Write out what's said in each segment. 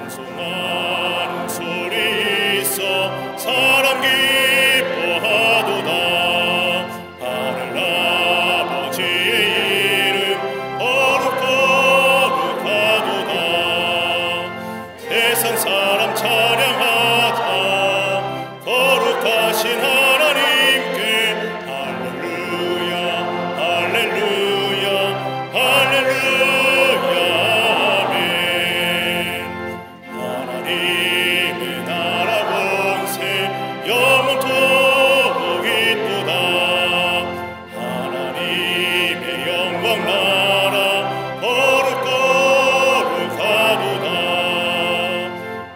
찬송하는 소리 있어 사람 기뻐하도다. 하늘 아버지의 이름 거룩하도다. 세상 사람 찬양하자. 거룩하신 하나님께 할렐루야 할렐루야 할렐루야 아멘. 하나님의 나라 권세 영원토록 있도다. 하나님의 영광 나라 거룩하도다.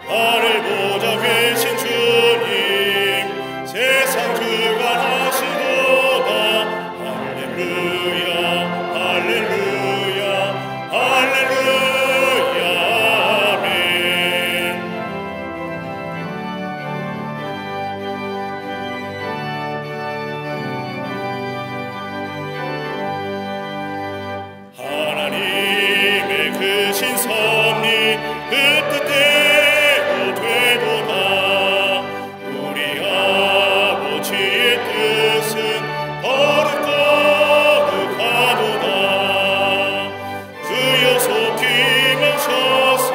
하늘 보좌 계신 주님 세상 주관하시도다. 할렐루야 할렐루야 할렐루야 아멘. 하나님의 크신 섭리 그 뜻대로 되도다. 우리 아버지의 뜻은 거룩하도다. 주여 속히 임하셔서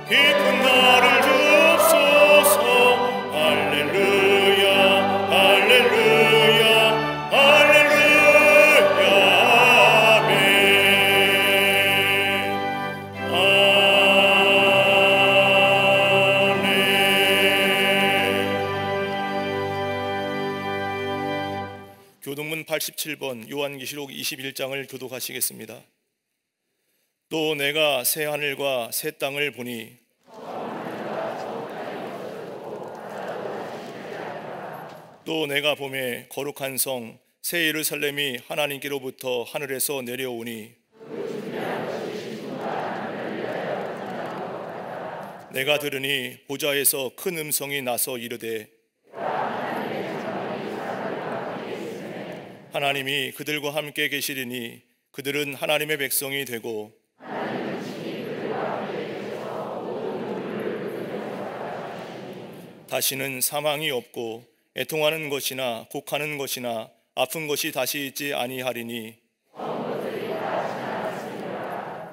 깊은 나를 주옵소서. 할렐루야 할렐루야 할렐루야 아멘. 교동문 87번 요한계시록 21장을 교독하시겠습니다. 또 내가 새 하늘과 새 땅을 보니 또 내가 보매 거룩한 성 새 예루살렘이 하나님께로부터 하늘에서 내려오니 내가 들으니 보좌에서 큰 음성이 나서 이르되 하나님이 그들과 함께 계시리니 그들은 하나님의 백성이 되고 다시는 사망이 없고 애통하는 것이나 곡하는 것이나 아픈 것이 다시 있지 아니하리니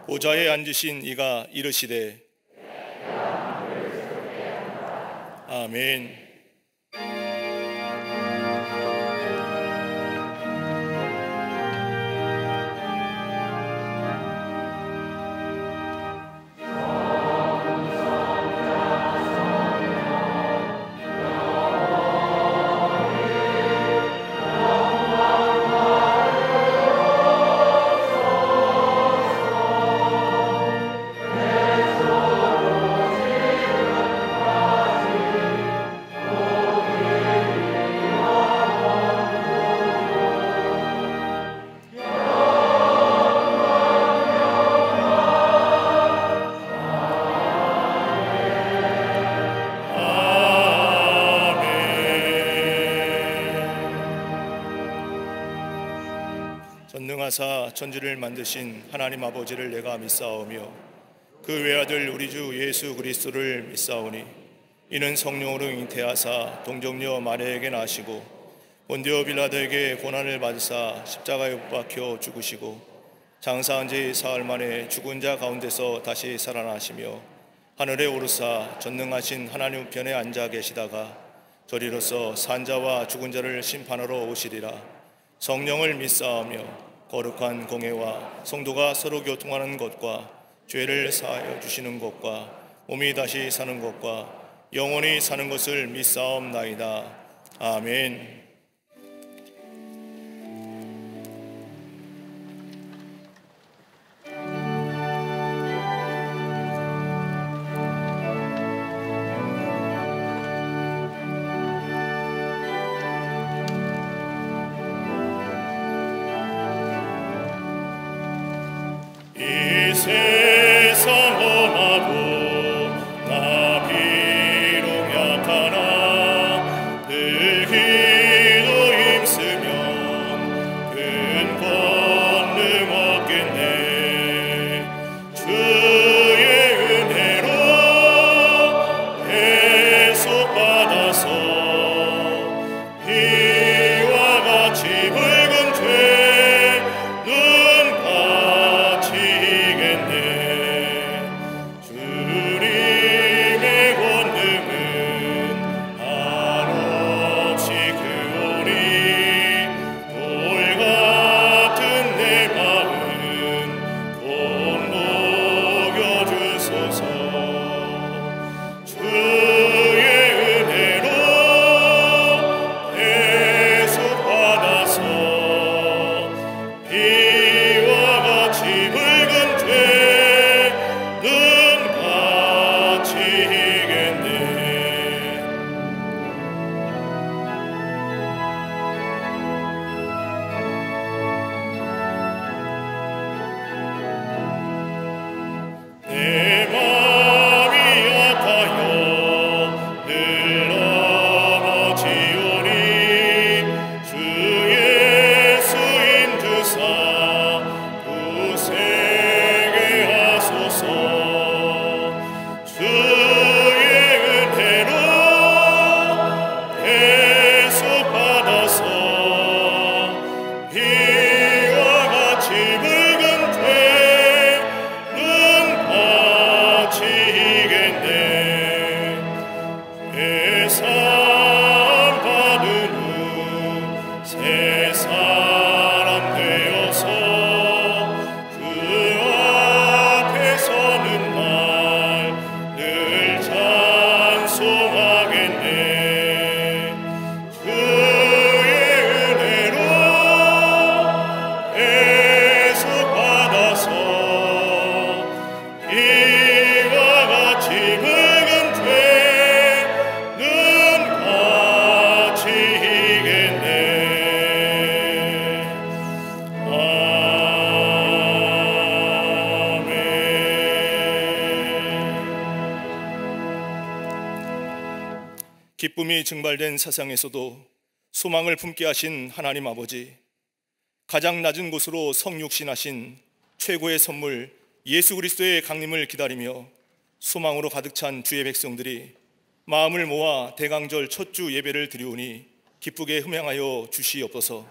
보좌에 앉으신 이가 이르시되 아멘. 전능하사 천지를 만드신 하나님 아버지를 내가 믿사오며 그 외아들 우리 주 예수 그리스도를 믿사오니 이는 성령으로 잉태하사 동정녀 마리아에게 나시고 본디오 빌라도에게 고난을 받으사 십자가에 못 박혀 죽으시고 장사한 지 사흘 만에 죽은 자 가운데서 다시 살아나시며 하늘에 오르사 전능하신 하나님 우편에 앉아 계시다가 저리로서 산자와 죽은 자를 심판하러 오시리라. 성령을 믿사오며 거룩한 공회와 성도가 서로 교통하는 것과 죄를 사하여 주시는 것과 몸이 다시 사는 것과 영원히 사는 것을 믿사옵나이다. 아멘. 이 세상 험하고 나 비록 약하나 늘 기쁨이 증발된 세상에서도 소망을 품게 하신 하나님 아버지, 가장 낮은 곳으로 성육신하신 최고의 선물 예수 그리스도의 강림을 기다리며 소망으로 가득 찬 주의 백성들이 마음을 모아 대강절 첫 주 예배를 드리오니 기쁘게 흠양하여 주시옵소서.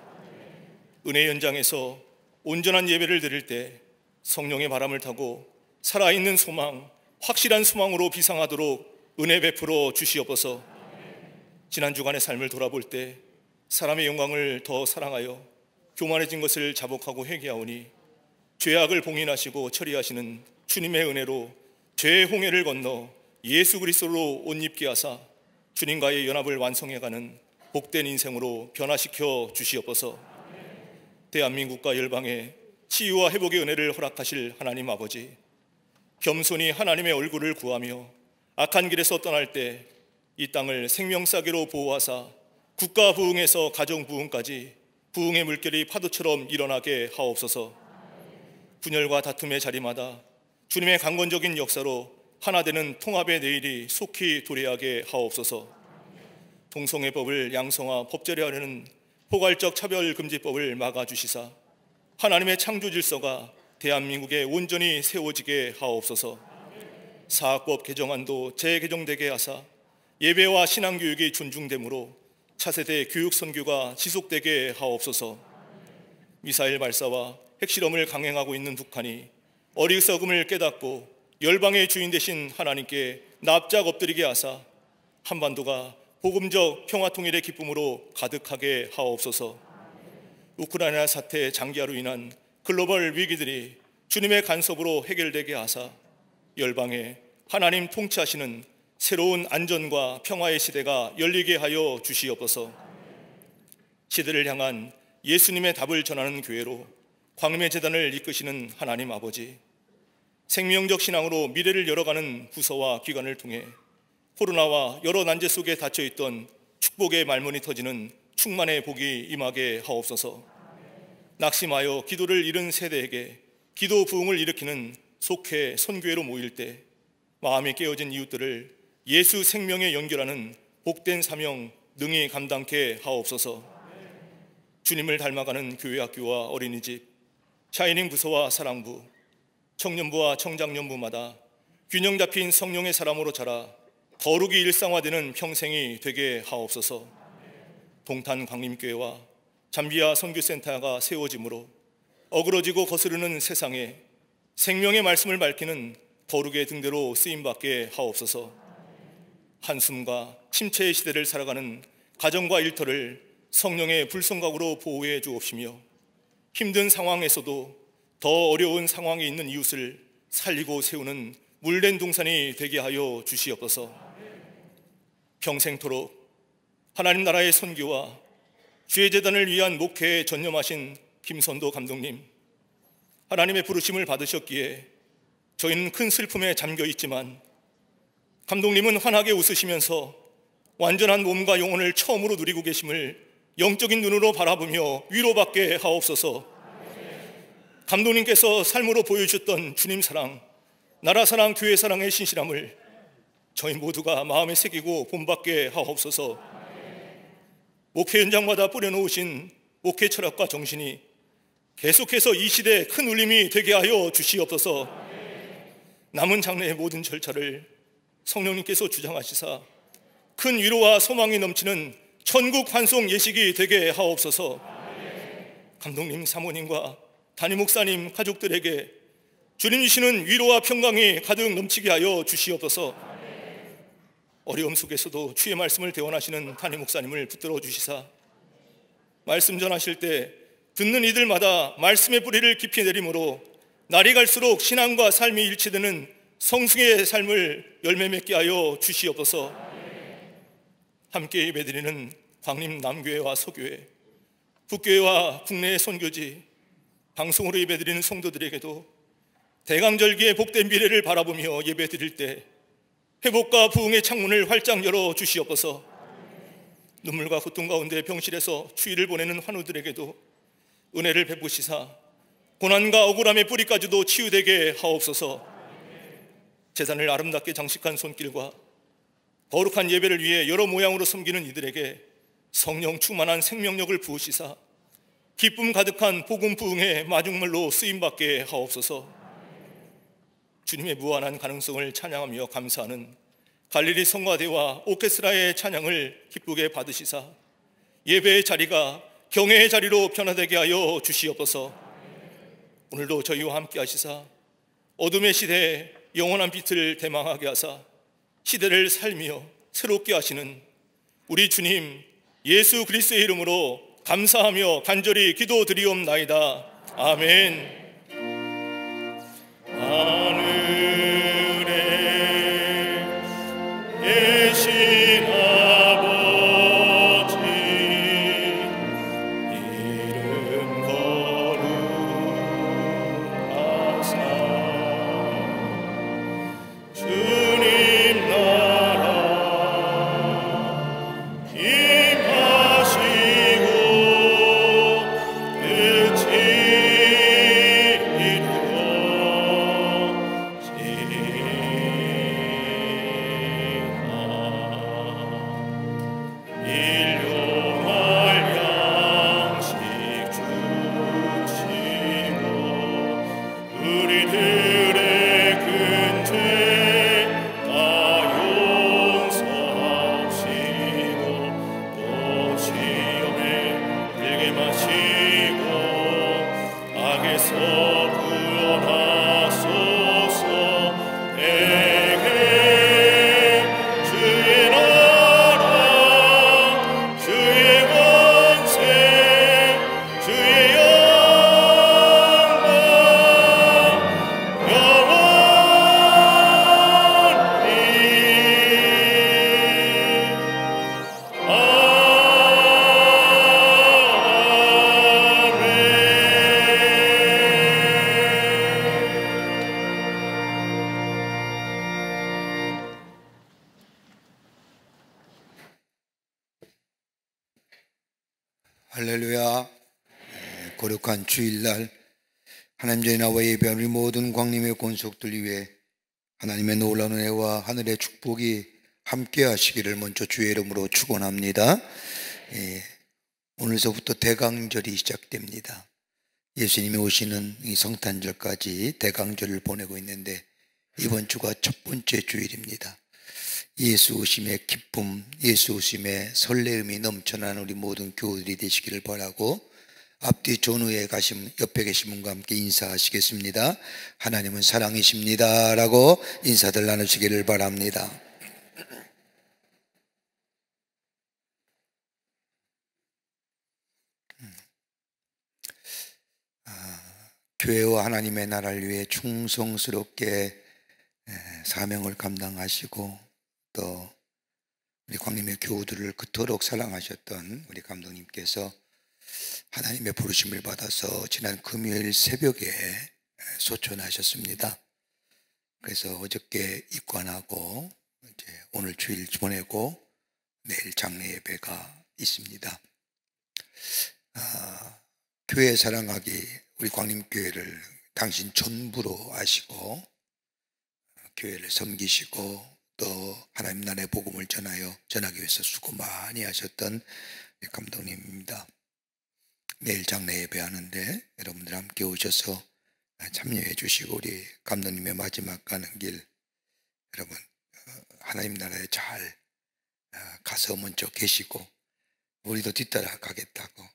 은혜 연장에서 온전한 예배를 드릴 때 성령의 바람을 타고 살아있는 소망, 확실한 소망으로 비상하도록 은혜 베풀어 주시옵소서. 지난 주간의 삶을 돌아볼 때 사람의 영광을 더 사랑하여 교만해진 것을 자복하고 회개하오니 죄악을 봉인하시고 처리하시는 주님의 은혜로 죄의 홍해를 건너 예수 그리스도로 옷 입게 하사 주님과의 연합을 완성해가는 복된 인생으로 변화시켜 주시옵소서. 대한민국과 열방에 치유와 회복의 은혜를 허락하실 하나님 아버지, 겸손히 하나님의 얼굴을 구하며 악한 길에서 떠날 때 이 땅을 생명사계로 보호하사 국가 부흥에서 가정 부흥까지 부흥의 물결이 파도처럼 일어나게 하옵소서. 분열과 다툼의 자리마다 주님의 강건적인 역사로 하나 되는 통합의 내일이 속히 도래하게 하옵소서. 동성애 법을 양성화 법제화하려는 포괄적 차별금지법을 막아주시사 하나님의 창조 질서가 대한민국에 온전히 세워지게 하옵소서. 사학법 개정안도 재개정되게 하사 예배와 신앙교육이 존중되므로 차세대 교육 선교가 지속되게 하옵소서. 미사일 발사와 핵실험을 강행하고 있는 북한이 어리석음을 깨닫고 열방의 주인 되신 하나님께 납작 엎드리게 하사 한반도가 복음적 평화통일의 기쁨으로 가득하게 하옵소서. 우크라이나 사태 장기화로 인한 글로벌 위기들이 주님의 간섭으로 해결되게 하사 열방에 하나님 통치하시는 새로운 안전과 평화의 시대가 열리게 하여 주시옵소서. 시대를 향한 예수님의 답을 전하는 교회로 광림의 재단을 이끄시는 하나님 아버지, 생명적 신앙으로 미래를 열어가는 부서와 기관을 통해 코로나와 여러 난제 속에 닫혀있던 축복의 말문이 터지는 충만의 복이 임하게 하옵소서. 낙심하여 기도를 잃은 세대에게 기도 부흥을 일으키는 속회 선교회로 모일 때 마음이 깨어진 이웃들을 예수 생명에 연결하는 복된 사명 능히 감당케 하옵소서. 주님을 닮아가는 교회학교와 어린이집, 샤이닝 부서와 사랑부, 청년부와 청장년부마다 균형 잡힌 성령의 사람으로 자라 거룩이 일상화되는 평생이 되게 하옵소서. 동탄 광림교회와 잠비아 선교센터가 세워지므로 어그러지고 거스르는 세상에 생명의 말씀을 밝히는 거룩의 등대로 쓰임받게 하옵소서. 한숨과 침체의 시대를 살아가는 가정과 일터를 성령의 불성각으로 보호해 주옵시며 힘든 상황에서도 더 어려운 상황에 있는 이웃을 살리고 세우는 물된 동산이 되게 하여 주시옵소서. 평생토록 하나님 나라의 선교와 주의 재단을 위한 목회에 전념하신 김선도 감독님, 하나님의 부르심을 받으셨기에 저희는 큰 슬픔에 잠겨 있지만 감독님은 환하게 웃으시면서 완전한 몸과 영혼을 처음으로 누리고 계심을 영적인 눈으로 바라보며 위로받게 하옵소서. 감독님께서 삶으로 보여주셨던 주님 사랑, 나라 사랑, 교회 사랑의 신실함을 저희 모두가 마음에 새기고 본받게 하옵소서. 목회 현장마다 뿌려놓으신 목회 철학과 정신이 계속해서 이 시대에 큰 울림이 되게 하여 주시옵소서. 남은 장래의 모든 절차를 성령님께서 주장하시사 큰 위로와 소망이 넘치는 천국 환송 예식이 되게 하옵소서. 감독님, 사모님과 담임 목사님 가족들에게 주님 주시는 위로와 평강이 가득 넘치게 하여 주시옵소서. 어려움 속에서도 주의 말씀을 대원하시는 담임 목사님을 붙들어 주시사 말씀 전하실 때 듣는 이들마다 말씀의 뿌리를 깊이 내림으로 날이 갈수록 신앙과 삶이 일치되는 성승의 삶을 열매 맺게 하여 주시옵소서. 함께 예배드리는 광림 남교회와 서교회, 북교회와 국내의 선교지, 방송으로 예배드리는 성도들에게도 대강절기의 복된 미래를 바라보며 예배드릴 때 회복과 부흥의 창문을 활짝 열어 주시옵소서. 눈물과 고통 가운데 병실에서 추위를 보내는 환우들에게도 은혜를 베푸시사 고난과 억울함의 뿌리까지도 치유되게 하옵소서. 재단을 아름답게 장식한 손길과 거룩한 예배를 위해 여러 모양으로 섬기는 이들에게 성령 충만한 생명력을 부으시사 기쁨 가득한 복음 부흥의 마중물로 쓰임받게 하옵소서. 주님의 무한한 가능성을 찬양하며 감사하는 갈릴리 성가대와 오케스트라의 찬양을 기쁘게 받으시사 예배의 자리가 경외의 자리로 변화되게 하여 주시옵소서. 오늘도 저희와 함께 하시사 어둠의 시대에 영원한 빛을 대망하게 하사 시대를 살며 새롭게 하시는 우리 주님 예수 그리스도의 이름으로 감사하며 간절히 기도드리옵나이다. 아멘. 하늘에 계신 아버지 이름 거룩하사 주님 나라 임하시고 끝이 할렐루야. 거룩한 주일날 하나님 전에 나와 예배한 우리 모든 광림의 권속들 위해 하나님의 놀라운 은혜와 하늘의 축복이 함께 하시기를 먼저 주의 이름으로 축원합니다. 오늘서부터 대강절이 시작됩니다. 예수님이 오시는 이 성탄절까지 대강절을 보내고 있는데 이번 주가 첫 번째 주일입니다. 예수 오심의 기쁨, 예수 오심의 설레임이 넘쳐나는 우리 모든 교우들이 되시기를 바라고 앞뒤 전후에 옆에 계신 분과 함께 인사하시겠습니다. 하나님은 사랑이십니다 라고 인사들 나누시기를 바랍니다. 교회와 하나님의 나라를 위해 충성스럽게 사명을 감당하시고 또 우리 광림의 교우들을 그토록 사랑하셨던 우리 감독님께서 하나님의 부르심을 받아서 지난 금요일 새벽에 소천하셨습니다. 그래서 어저께 입관하고 이제 오늘 주일 보내고 내일 장례 예배가 있습니다. 교회 사랑하기 우리 광림교회를 당신 전부로 아시고 교회를 섬기시고 또 하나님 나라의 복음을 전하기 위해서 수고 많이 하셨던 감독님입니다. 내일 장례 예배하는데 여러분들 함께 오셔서 참여해 주시고 우리 감독님의 마지막 가는 길 여러분 하나님 나라에 잘 가서 먼저 계시고 우리도 뒤따라 가겠다고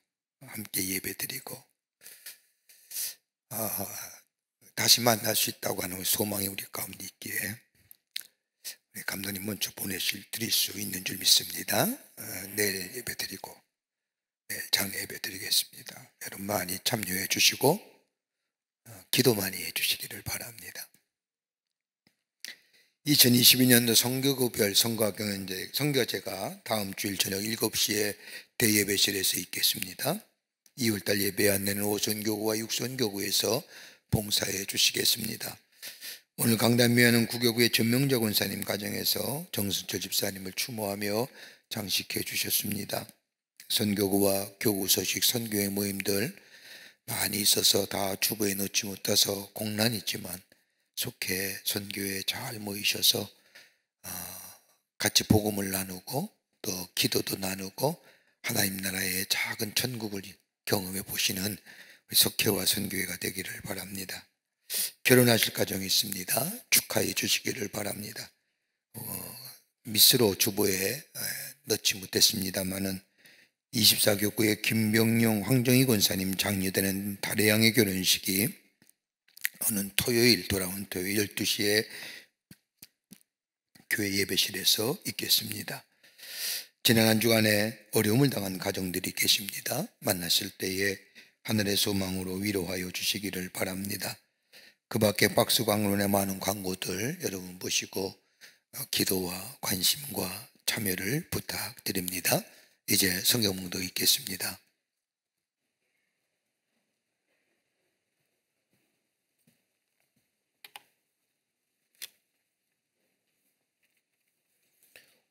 함께 예배 드리고 다시 만날 수 있다고 하는 소망이 우리 가운데 있기에 우리 감독님 먼저 드릴 수 있는 줄 믿습니다. 내일 예배 드리고 내일 장례 예배 드리겠습니다. 여러분 많이 참여해 주시고 기도 많이 해 주시기를 바랍니다. 2022년도 성교구별 성교제가 다음 주일 저녁 7시에 대예배실에서 있겠습니다. 2월달 예배 안내는 오선교구와 육선교구에서 봉사해 주시겠습니다. 오늘 강단미하는 구교구의 전명자 권사님 가정에서 정순철 집사님을 추모하며 장식해 주셨습니다. 선교구와 교구 소식 선교회 모임들 많이 있어서 다 주보에 넣지 못해서 공란이 있지만 속해 선교회에 잘 모이셔서 같이 복음을 나누고 또 기도도 나누고 하나님 나라의 작은 천국을 경험해 보시는 석회와 선교회가 되기를 바랍니다. 결혼하실 가정이 있습니다. 축하해 주시기를 바랍니다. 미스로 주보에 넣지 못했습니다만은 24교구의 김병용 황정희 권사님 장려되는 달해양의 결혼식이 오는 토요일, 돌아온 토요일 12시에 교회 예배실에서 있겠습니다. 지난 한 주간에 어려움을 당한 가정들이 계십니다. 만나실 때에 하늘의 소망으로 위로하여 주시기를 바랍니다. 그 밖에 박스광론의 많은 광고들 여러분 보시고 기도와 관심과 참여를 부탁드립니다. 이제 성경봉독 읽겠습니다.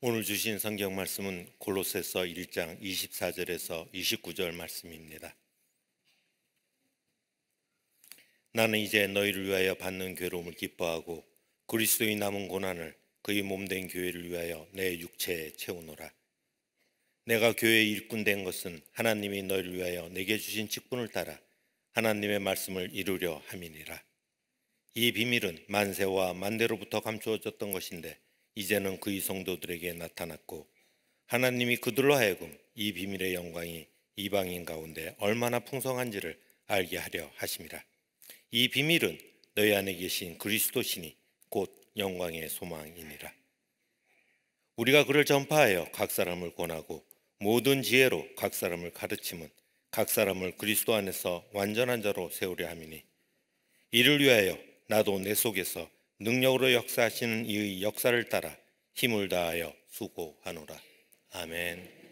오늘 주신 성경 말씀은 골로새서 1장 24절에서 29절 말씀입니다. 나는 이제 너희를 위하여 받는 괴로움을 기뻐하고 그리스도의 남은 고난을 그의 몸된 교회를 위하여 내 육체에 채우노라. 내가 교회의 일꾼 된 것은 하나님이 너희를 위하여 내게 주신 직분을 따라 하나님의 말씀을 이루려 함이니라. 이 비밀은 만세와 만대로부터 감추어졌던 것인데 이제는 그의 성도들에게 나타났고 하나님이 그들로 하여금 이 비밀의 영광이 이방인 가운데 얼마나 풍성한지를 알게 하려 하심이라. 이 비밀은 너희 안에 계신 그리스도시니 곧 영광의 소망이니라. 우리가 그를 전파하여 각 사람을 권하고 모든 지혜로 각 사람을 가르침은 각 사람을 그리스도 안에서 완전한 자로 세우려 함이니 이를 위하여 나도 내 속에서 능력으로 역사하시는 이의 역사를 따라 힘을 다하여 수고하노라. 아멘.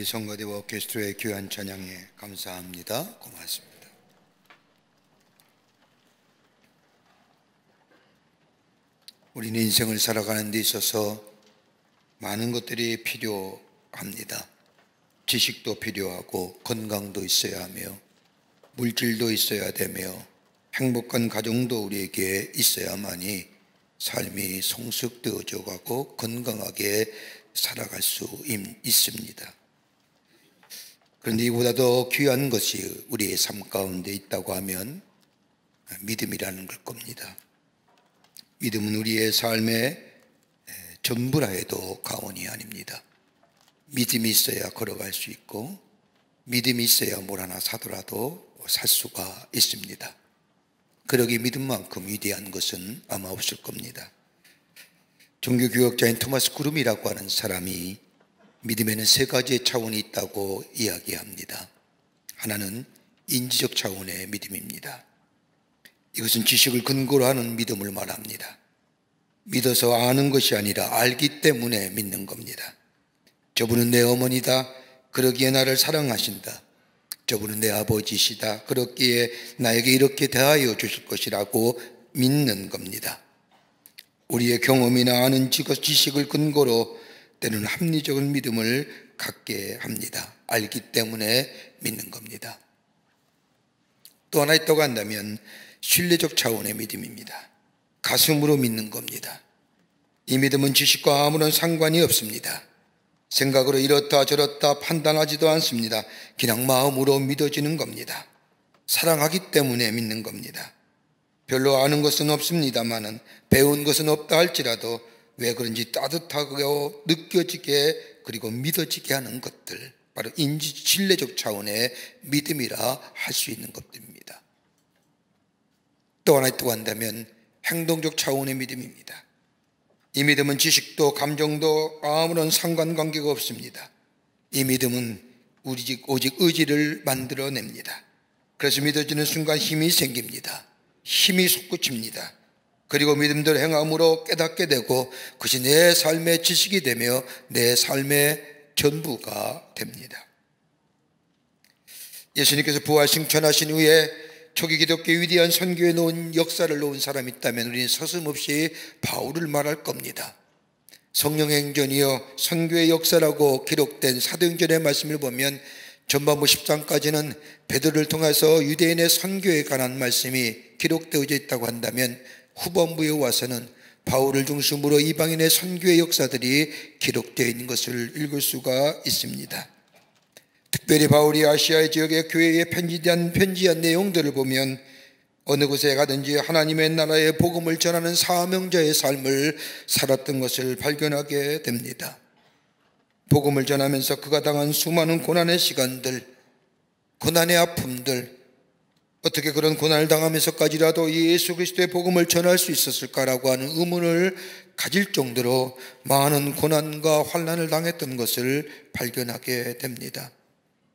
성가대와 오케스트라의 귀한 찬양에 감사합니다. 고맙습니다. 우리는 인생을 살아가는 데 있어서 많은 것들이 필요합니다. 지식도 필요하고 건강도 있어야 하며 물질도 있어야 되며 행복한 가정도 우리에게 있어야만이 삶이 성숙되어져 가고 건강하게 살아갈 수 있습니다. 그런데 이보다 더 귀한 것이 우리의 삶 가운데 있다고 하면 믿음이라는 걸 겁니다. 믿음은 우리의 삶의 전부라 해도 과언이 아닙니다. 믿음이 있어야 걸어갈 수 있고 믿음이 있어야 뭘 하나 사더라도 살 수가 있습니다. 그러기 믿음만큼 위대한 것은 아마 없을 겁니다. 종교교역자인 토마스 구름이라고 하는 사람이 믿음에는 세 가지의 차원이 있다고 이야기합니다. 하나는 인지적 차원의 믿음입니다. 이것은 지식을 근거로 하는 믿음을 말합니다. 믿어서 아는 것이 아니라 알기 때문에 믿는 겁니다. 저분은 내 어머니다. 그러기에 나를 사랑하신다. 저분은 내 아버지시다. 그렇기에 나에게 이렇게 대하여 주실 것이라고 믿는 겁니다. 우리의 경험이나 아는 지식을 근거로 때는 합리적인 믿음을 갖게 합니다. 알기 때문에 믿는 겁니다. 또 하나 있다고 한다면 신뢰적 차원의 믿음입니다. 가슴으로 믿는 겁니다. 이 믿음은 지식과 아무런 상관이 없습니다. 생각으로 이렇다 저렇다 판단하지도 않습니다. 그냥 마음으로 믿어지는 겁니다. 사랑하기 때문에 믿는 겁니다. 별로 아는 것은 없습니다만은 배운 것은 없다 할지라도 왜 그런지 따뜻하고 느껴지게 그리고 믿어지게 하는 것들, 바로 신뢰적 차원의 믿음이라 할 수 있는 것들입니다. 또 하나 있다고 한다면 행동적 차원의 믿음입니다. 이 믿음은 지식도 감정도 아무런 상관관계가 없습니다. 이 믿음은 오직 의지를 만들어냅니다. 그래서 믿어지는 순간 힘이 생깁니다. 힘이 솟구칩니다. 그리고 믿음대로 행함으로 깨닫게 되고 그것이 내 삶의 지식이 되며 내 삶의 전부가 됩니다. 예수님께서 부활 승천하신 후에 초기 기독교 위대한 선교에 놓은 역사를 놓은 사람이 있다면 우리는 서슴없이 바울을 말할 겁니다. 성령행전이여 선교의 역사라고 기록된 사도행전의 말씀을 보면 전반부 10장까지는 베드로를 통해서 유대인의 선교에 관한 말씀이 기록되어져 있다고 한다면 후반부에 와서는 바울을 중심으로 이방인의 선교의 역사들이 기록되어 있는 것을 읽을 수가 있습니다. 특별히 바울이 아시아 지역의 교회에 편지한 내용들을 보면 어느 곳에 가든지 하나님의 나라의 복음을 전하는 사명자의 삶을 살았던 것을 발견하게 됩니다. 복음을 전하면서 그가 당한 수많은 고난의 시간들, 고난의 아픔들, 어떻게 그런 고난을 당하면서까지라도 예수 그리스도의 복음을 전할 수 있었을까라고 하는 의문을 가질 정도로 많은 고난과 환난을 당했던 것을 발견하게 됩니다.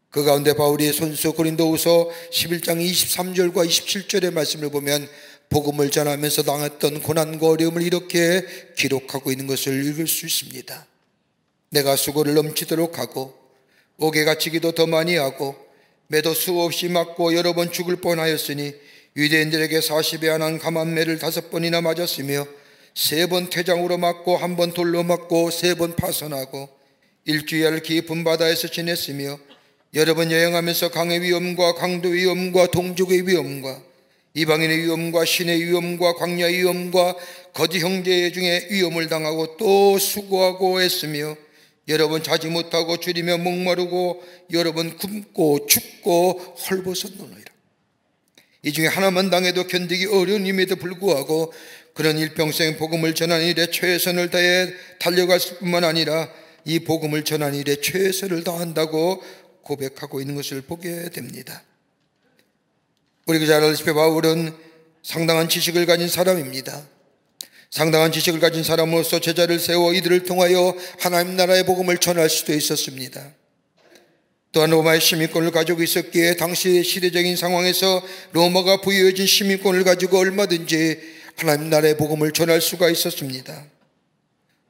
그 가운데 바울이 손수 고린도후서 11장 23절과 27절의 말씀을 보면 복음을 전하면서 당했던 고난과 어려움을 이렇게 기록하고 있는 것을 읽을 수 있습니다. 내가 수고를 넘치도록 하고 옥에 갇히기도 더 많이 하고 매도 수없이 맞고 여러 번 죽을 뻔하였으니 유대인들에게 40에 한한 감한매를 5번이나 맞았으며 3번 퇴장으로 맞고 1번 돌로 맞고 3번 파선하고 일주일 깊은 바다에서 지냈으며 여러 번 여행하면서 강의 위험과 강도 위험과 동족의 위험과 이방인의 위험과 신의 위험과 광야의 위험과 거짓 형제 중에 위험을 당하고 또 수고하고 했으며 여러 번 자지 못하고 줄이며 목마르고 여러 번 굶고 춥고 헐벗었노니라. 이 중에 하나만 당해도 견디기 어려운 임에도 불구하고 그런 일평생 복음을 전하는 일에 최선을 다해 달려갔을 뿐만 아니라 이 복음을 전하는 일에 최선을 다한다고 고백하고 있는 것을 보게 됩니다. 우리가 잘 알다시피 바울은 상당한 지식을 가진 사람입니다. 상당한 지식을 가진 사람으로서 제자를 세워 이들을 통하여 하나님 나라의 복음을 전할 수도 있었습니다. 또한 로마의 시민권을 가지고 있었기에 당시 시대적인 상황에서 로마가 부여해준 시민권을 가지고 얼마든지 하나님 나라의 복음을 전할 수가 있었습니다.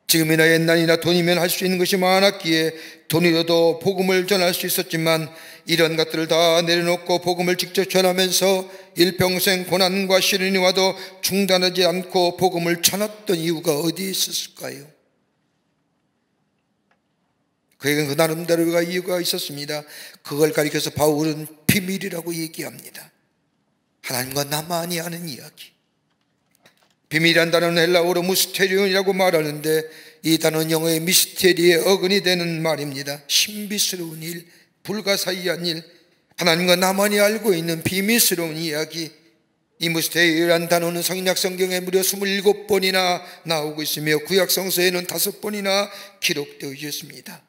지금이나 옛날이나 돈이면 할 수 있는 것이 많았기에 돈이라도 복음을 전할 수 있었지만 이런 것들을 다 내려놓고 복음을 직접 전하면서 일평생 고난과 시련이 와도 중단하지 않고 복음을 전했던 이유가 어디에 있었을까요? 그에게는 그 나름대로 이유가 있었습니다. 그걸 가리켜서 바울은 비밀이라고 얘기합니다. 하나님과 나만이 아는 이야기. 비밀이란 단어는 헬라어로 무스테리온이라고 말하는데 이 단어는 영어의 미스테리에 어근이 되는 말입니다. 신비스러운 일, 불가사의한 일, 하나님과 나만이 알고 있는 비밀스러운 이야기. 이 무스테리란 단어는 성약 성경에 무려 27번이나 나오고 있으며 구약 성서에는 5번이나 기록되어 있습니다.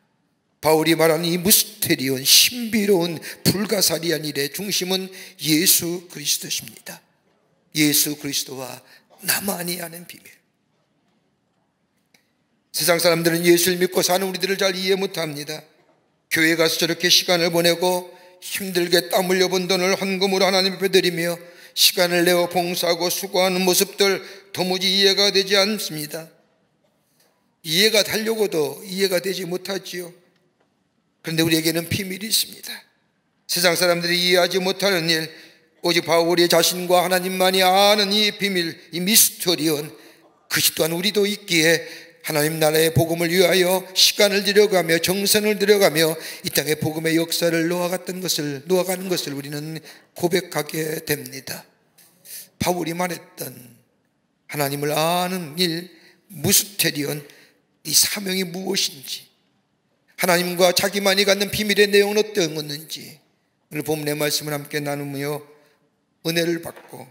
바울이 말하는 이 무스테리온, 신비로운 불가사의한 일의 중심은 예수 그리스도십니다. 예수 그리스도와 나만이 아는 비밀. 세상 사람들은 예수를 믿고 사는 우리들을 잘 이해 못합니다. 교회 가서 저렇게 시간을 보내고 힘들게 땀 흘려 번 돈을 헌금으로 하나님 앞에 드리며 시간을 내어 봉사하고 수고하는 모습들 도무지 이해가 되지 않습니다. 이해가 되려고도 이해가 되지 못하지요. 그런데 우리에게는 비밀이 있습니다. 세상 사람들이 이해하지 못하는 일, 오직 바울이 자신과 하나님만이 아는 이 비밀, 이 미스터리온, 그것이 또한 우리도 있기에 하나님 나라의 복음을 위하여 시간을 들여가며 정성을 들여가며 이 땅에 복음의 역사를 놓아가는 것을 우리는 고백하게 됩니다. 바울이 말했던 하나님을 아는 일, 무스테리온, 이 사명이 무엇인지, 하나님과 자기만이 갖는 비밀의 내용은 어떤 것인지 오늘 본문의 말씀을 함께 나누며 은혜를 받고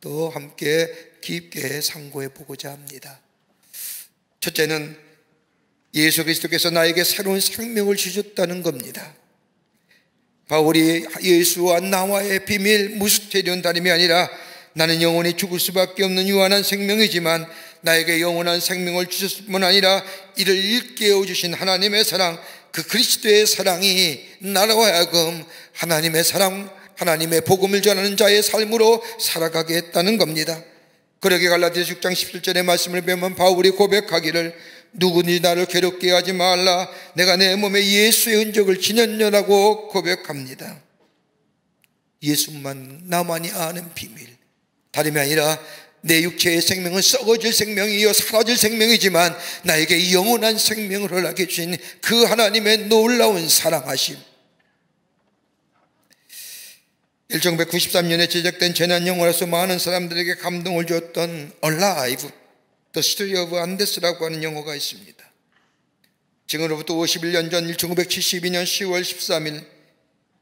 또 함께 깊게 상고해 보고자 합니다. 첫째는 예수 그리스도께서 나에게 새로운 생명을 주셨다는 겁니다. 바울이 예수와 나와의 비밀 무스테리온 다름이 아니라 나는 영원히 죽을 수밖에 없는 유한한 생명이지만 나에게 영원한 생명을 주셨을 뿐 아니라 이를 일깨워 주신 하나님의 사랑, 그 그리스도의 사랑이 나로 하여금 하나님의 사랑, 하나님의 복음을 전하는 자의 삶으로 살아가게 했다는 겁니다. 그러게 갈라디아서 6장 17절의 말씀을 보면 바울이 고백하기를 누구든지 나를 괴롭게 하지 말라, 내가 내 몸에 예수의 흔적을 지녔냐라고 고백합니다. 예수만 나만이 아는 비밀, 다름이 아니라 내 육체의 생명은 썩어질 생명이요 사라질 생명이지만 나에게 영원한 생명을 허락해 주신 그 하나님의 놀라운 사랑하심. 1993년에 제작된 재난영화로서 많은 사람들에게 감동을 주었던 Alive, The Story of Andes라고 하는 영화가 있습니다. 지금으로부터 51년 전 1972년 10월 13일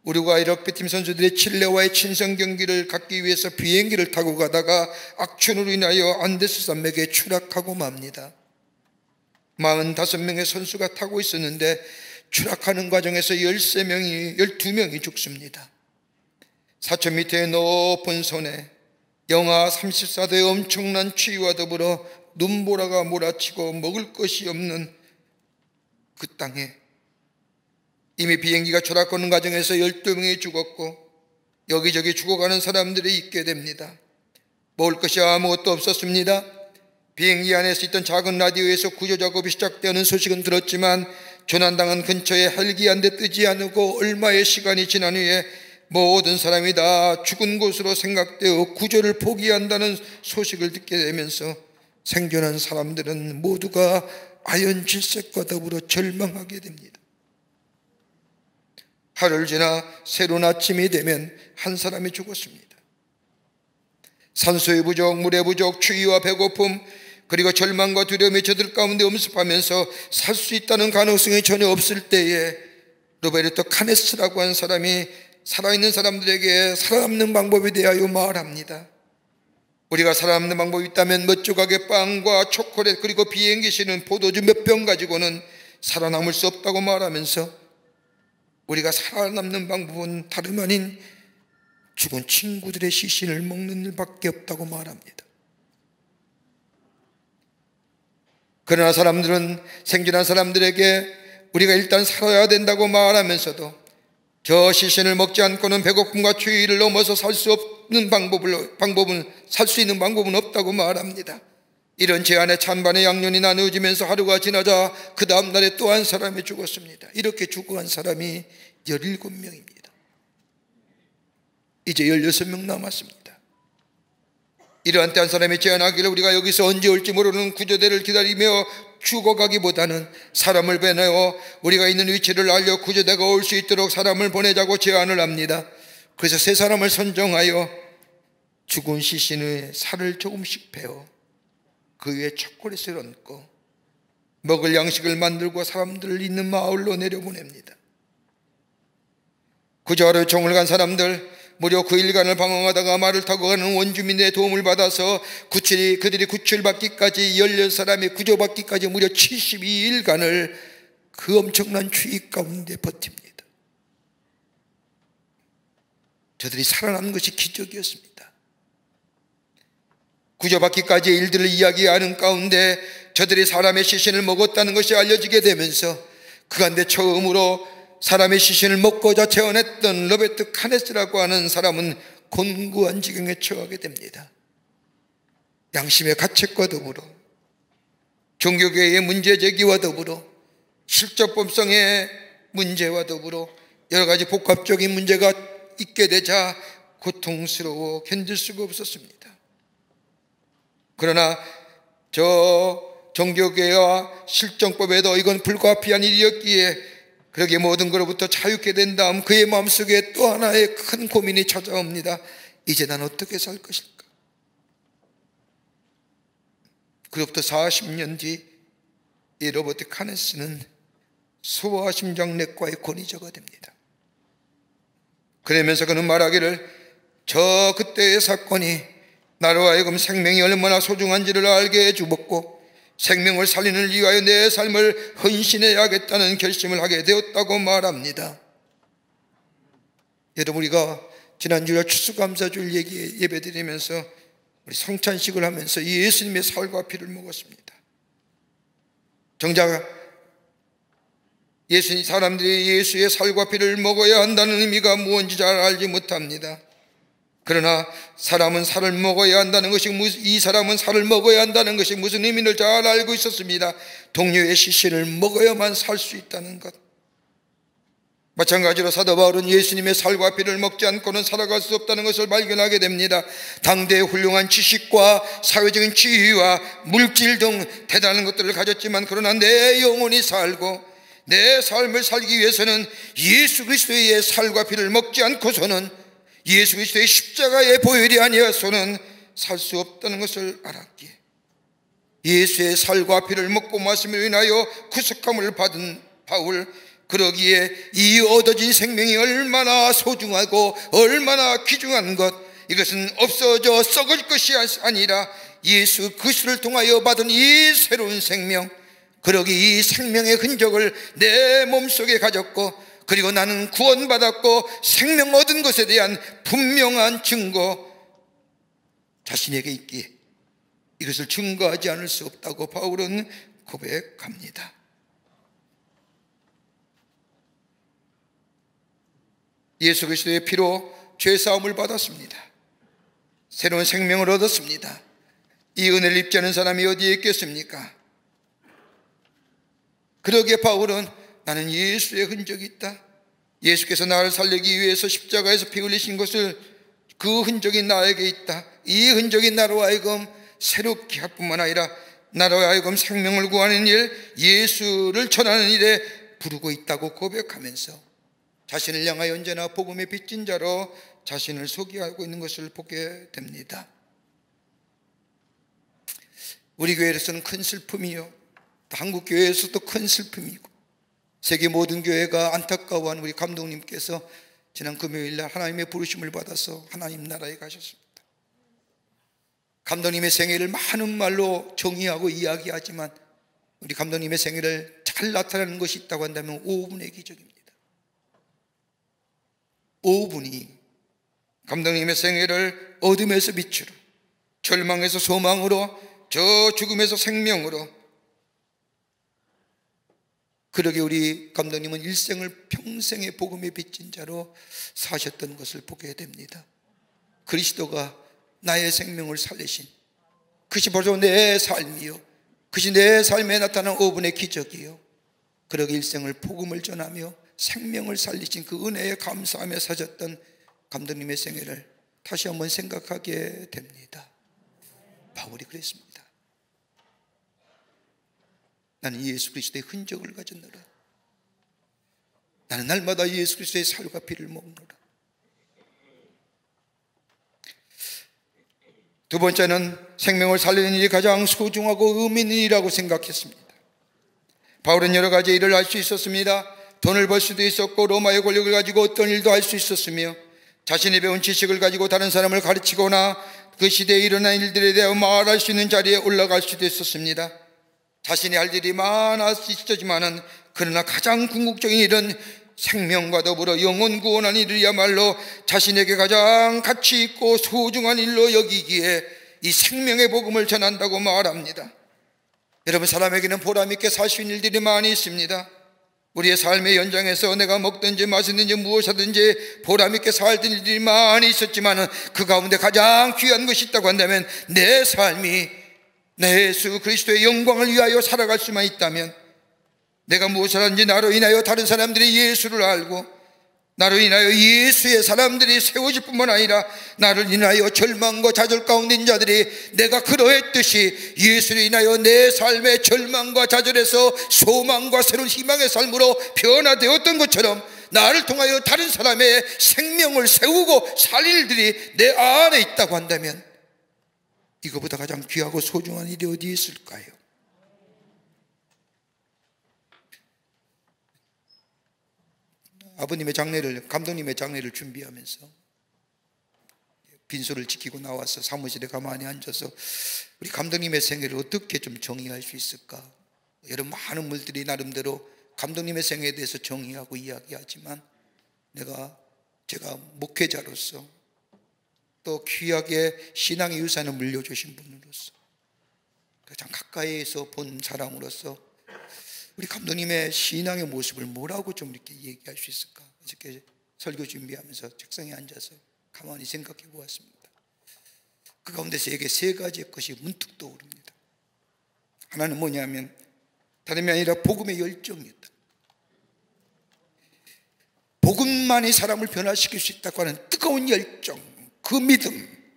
우루과이 럭비팀 선수들이 칠레와의 친선 경기를 갖기 위해서 비행기를 타고 가다가 악천후로 인하여 안데스 산맥에 추락하고 맙니다. 45명의 선수가 타고 있었는데 추락하는 과정에서 12명이 죽습니다. 4,000m의 높은 손에 영하 34도의 엄청난 추위와 더불어 눈보라가 몰아치고 먹을 것이 없는 그 땅에 이미 비행기가 추락하는 과정에서 12명이 죽었고 여기저기 죽어가는 사람들이 있게 됩니다. 먹을 것이 아무것도 없었습니다. 비행기 안에서 있던 작은 라디오에서 구조작업이 시작되는 소식은 들었지만 조난당한 근처에 헬기 한 대 뜨지 않고 얼마의 시간이 지난 후에 모든 사람이 다 죽은 곳으로 생각되어 구조를 포기한다는 소식을 듣게 되면서 생존한 사람들은 모두가 아연질색과 더불어 절망하게 됩니다. 하루를 지나 새로운 아침이 되면 한 사람이 죽었습니다. 산소의 부족, 물의 부족, 추위와 배고픔, 그리고 절망과 두려움이 저들 가운데 엄습하면서 살 수 있다는 가능성이 전혀 없을 때에 로베르토 카네스라고 하는 사람이 살아있는 사람들에게 살아남는 방법에 대하여 말합니다. 우리가 살아남는 방법이 있다면 몇 조각의 빵과 초콜릿 그리고 비행기 실은 포도주 몇 병 가지고는 살아남을 수 없다고 말하면서 우리가 살아남는 방법은 다름 아닌 죽은 친구들의 시신을 먹는 일밖에 없다고 말합니다. 그러나 사람들은 생존한 사람들에게 우리가 일단 살아야 된다고 말하면서도 저 시신을 먹지 않고는 배고픔과 추위를 넘어서 살 수 있는 방법은 없다고 말합니다. 이런 재난의 찬반의 양면이 나누어지면서 하루가 지나자 그 다음 날에 또 한 사람이 죽었습니다. 이렇게 죽어간 사람이 17명입니다. 이제 16명 남았습니다. 이러한 때 한 사람이 제안하기를 우리가 여기서 언제 올지 모르는 구조대를 기다리며 죽어가기보다는 사람을 보내어 우리가 있는 위치를 알려 구조대가 올 수 있도록 사람을 보내자고 제안을 합니다. 그래서 세 사람을 선정하여 죽은 시신의 살을 조금씩 베어 그 위에 초콜릿을 얹고 먹을 양식을 만들고 사람들을 있는 마을로 내려보냅니다. 구조하러 종을 간 사람들 무려 9일간을 방황하다가 말을 타고 가는 원주민의 도움을 받아서 그들이 구출받기까지 16사람이 구조받기까지 무려 72일간을 그 엄청난 추위 가운데 버팁니다. 저들이 살아남은 것이 기적이었습니다. 구조받기까지의 일들을 이야기하는 가운데 저들이 사람의 시신을 먹었다는 것이 알려지게 되면서 그간데 처음으로 사람의 시신을 먹고자 재혼했던 로베트 카네스라고 하는 사람은 곤고한 지경에 처하게 됩니다. 양심의 가책과 더불어 종교계의 문제 제기와 더불어 실적법성의 문제와 더불어 여러 가지 복합적인 문제가 있게 되자 고통스러워 견딜 수가 없었습니다. 그러나 저 종교계와 실정법에도 이건 불가피한 일이었기에 그러게 모든 것으로부터 자유케 된 다음 그의 마음속에 또 하나의 큰 고민이 찾아옵니다. 이제 난 어떻게 살 것일까? 그로부터 40년 뒤 이 로버트 카네스는 소아심장내과의 권위자가 됩니다. 그러면서 그는 말하기를 저 그때의 사건이 나로 하여금 생명이 얼마나 소중한지를 알게 해주었고 생명을 살리는 위하여 내 삶을 헌신해야겠다는 결심을 하게 되었다고 말합니다. 여러분, 우리가 지난주에 추수감사주일 예배드리면서 우리 성찬식을 하면서 예수님의 살과 피를 먹었습니다. 정작 사람들이 예수의 살과 피를 먹어야 한다는 의미가 무엇인지 잘 알지 못합니다. 그러나 사람은 살을 먹어야 한다는 것이 이 사람은 살을 먹어야 한다는 것이 무슨 의미를 잘 알고 있었습니다. 동료의 시신을 먹어야만 살 수 있다는 것. 마찬가지로 사도 바울은 예수님의 살과 피를 먹지 않고는 살아갈 수 없다는 것을 발견하게 됩니다. 당대의 훌륭한 지식과 사회적인 지위와 물질 등 대단한 것들을 가졌지만 그러나 내 영혼이 살고 내 삶을 살기 위해서는 예수 그리스도의 살과 피를 먹지 않고서는 예수 그리스도의 십자가의 보혈이 아니어서는 살 수 없다는 것을 알았기에 예수의 살과 피를 먹고 마심으로 인하여 구속함을 받은 바울, 그러기에 이 얻어진 생명이 얼마나 소중하고 얼마나 귀중한 것, 이것은 없어져 썩을 것이 아니라 예수 그리스도를 통하여 받은 이 새로운 생명, 그러기 이 생명의 흔적을 내 몸속에 가졌고 그리고 나는 구원받았고 생명 얻은 것에 대한 분명한 증거 자신에게 있기에 이것을 증거하지 않을 수 없다고 바울은 고백합니다. 예수 그리스도의 피로 죄사함을 받았습니다. 새로운 생명을 얻었습니다. 이 은혜를 입지 않은 사람이 어디에 있겠습니까? 그러기에 바울은 나는 예수의 흔적이 있다. 예수께서 나를 살리기 위해서 십자가에서 피 흘리신 것을 그 흔적이 나에게 있다. 이 흔적이 나로 하여금 새롭게 할 뿐만 아니라 나로 하여금 생명을 구하는 일, 예수를 전하는 일에 부르고 있다고 고백하면서 자신을 향하여 언제나 복음의 빚진 자로 자신을 소개하고 있는 것을 보게 됩니다. 우리 교회에서는 큰 슬픔이요, 한국 교회에서도 큰 슬픔이고 세계 모든 교회가 안타까워하는 우리 감독님께서 지난 금요일날 하나님의 부르심을 받아서 하나님 나라에 가셨습니다. 감독님의 생애를 많은 말로 정의하고 이야기하지만 우리 감독님의 생애를 잘 나타내는 것이 있다고 한다면 5분의 기적입니다. 5분이 감독님의 생애를 어둠에서 빛으로, 절망에서 소망으로, 저 죽음에서 생명으로, 그러게 우리 감독님은 일생을 평생의 복음의 빚진 자로 사셨던 것을 보게 됩니다. 그리스도가 나의 생명을 살리신 그것이 벌써 내 삶이요, 그것이 내 삶에 나타난 5분의 기적이요. 그러게 일생을 복음을 전하며 생명을 살리신 그 은혜에 감사하며 사셨던 감독님의 생애를 다시 한번 생각하게 됩니다. 바울이 그랬습니다. 나는 예수 그리스도의 흔적을 가졌노라. 나는 날마다 예수 그리스도의 살과 피를 먹노라. 두 번째는 생명을 살리는 일이 가장 소중하고 의미 있는 일이라고 생각했습니다. 바울은 여러 가지 일을 할 수 있었습니다. 돈을 벌 수도 있었고 로마의 권력을 가지고 어떤 일도 할 수 있었으며 자신이 배운 지식을 가지고 다른 사람을 가르치거나 그 시대에 일어난 일들에 대해 말할 수 있는 자리에 올라갈 수도 있었습니다. 자신이 할 일이 많았지만은 그러나 가장 궁극적인 일은 생명과 더불어 영혼 구원한 일이야말로 자신에게 가장 가치 있고 소중한 일로 여기기에 이 생명의 복음을 전한다고 말합니다. 여러분, 사람에게는 보람있게 살 수 있는 일들이 많이 있습니다. 우리의 삶의 연장에서 내가 먹든지 마시든지 무엇하든지 보람있게 살던 일들이 많이 있었지만 그 가운데 가장 귀한 것이 있다고 한다면 내 삶이 내 예수 그리스도의 영광을 위하여 살아갈 수만 있다면, 내가 무엇을 하는지 나로 인하여 다른 사람들이 예수를 알고 나로 인하여 예수의 사람들이 세워질 뿐만 아니라 나를 인하여 절망과 좌절 가운데 있는 자들이 내가 그러했듯이 예수를 인하여 내 삶의 절망과 좌절에서 소망과 새로운 희망의 삶으로 변화되었던 것처럼 나를 통하여 다른 사람의 생명을 세우고 살릴 일들이 내 안에 있다고 한다면 이거보다 가장 귀하고 소중한 일이 어디 있을까요? 아버님의 장례를, 감독님의 장례를 준비하면서 빈소를 지키고 나와서 사무실에 가만히 앉아서 우리 감독님의 생애를 어떻게 좀 정의할 수 있을까? 여러 많은 분들이 나름대로 감독님의 생애에 대해서 정의하고 이야기하지만 제가 목회자로서 또 귀하게 신앙의 유산을 물려주신 분으로서 가장 가까이에서 본 사람으로서 우리 감독님의 신앙의 모습을 뭐라고 좀 이렇게 얘기할 수 있을까? 이렇게 설교 준비하면서 책상에 앉아서 가만히 생각해 보았습니다. 그 가운데서 에게 세 가지의 것이 문득 떠오릅니다. 하나는 뭐냐면 다름이 아니라 복음의 열정이었다. 복음만이 사람을 변화시킬 수 있다고 하는 뜨거운 열정, 그 믿음,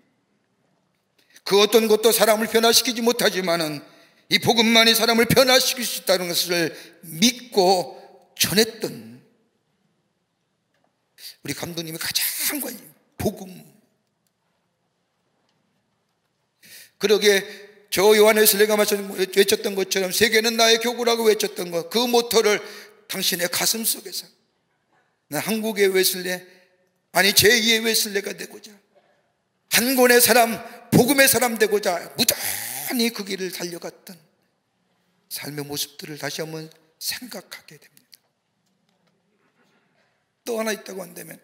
그 어떤 것도 사람을 변화시키지 못하지만은 이 복음만이 사람을 변화시킬 수 있다는 것을 믿고 전했던 우리 감독님의 가장 관심, 복음. 그러게 저 요한 웨슬리가 외쳤던 것처럼 세계는 나의 교구라고 외쳤던 것, 그 모토를 당신의 가슴 속에서 난 한국의 웨슬리, 아니 제2의 웨슬리가 되고자, 한 권의 사람, 복음의 사람 되고자 무던히 그 길을 달려갔던 삶의 모습들을 다시 한번 생각하게 됩니다. 또 하나 있다고 한다면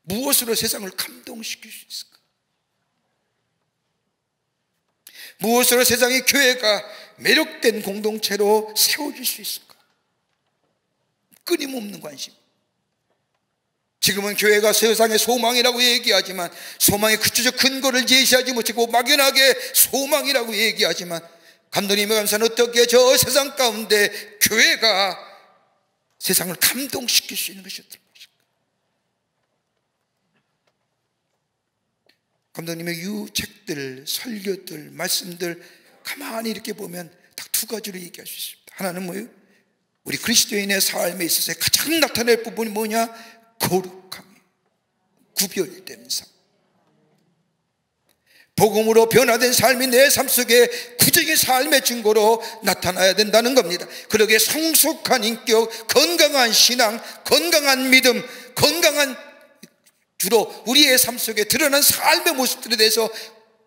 무엇으로 세상을 감동시킬 수 있을까? 무엇으로 세상의 교회가 매력된 공동체로 세워질 수 있을까? 끊임없는 관심. 지금은 교회가 세상의 소망이라고 얘기하지만 소망의 구체적 근거를 제시하지 못하고 막연하게 소망이라고 얘기하지만 감독님의 감사는 어떻게 저 세상 가운데 교회가 세상을 감동시킬 수 있는 것이 어떨 것일까? 감독님의 책들, 설교들, 말씀들 가만히 이렇게 보면 딱 두 가지로 얘기할 수 있습니다. 하나는 뭐예요? 우리 그리스도인의 삶에 있어서 가장 나타낼 부분이 뭐냐? 거룩함이, 구별된 삶. 복음으로 변화된 삶이 내 삶 속에 구적인 삶의 증거로 나타나야 된다는 겁니다. 그러기에 성숙한 인격, 건강한 신앙, 건강한 믿음, 건강한 주로 우리의 삶 속에 드러난 삶의 모습들에 대해서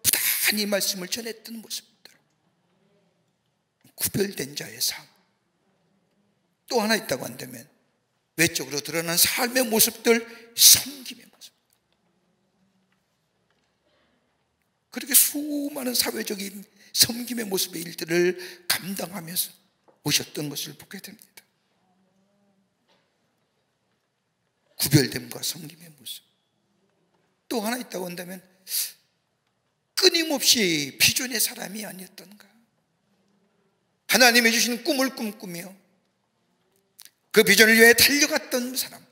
부단히 말씀을 전했던 모습들. 구별된 자의 삶. 또 하나 있다고 한다면 외적으로 드러난 삶의 모습들, 섬김의 모습. 그렇게 수많은 사회적인 섬김의 모습의 일들을 감당하면서 오셨던 것을 보게 됩니다. 구별됨과 섬김의 모습. 또 하나 있다고 한다면 끊임없이 비전의 사람이 아니었던가? 하나님이 주신 꿈을 꿈꾸며 그 비전을 위해 달려갔던 사람,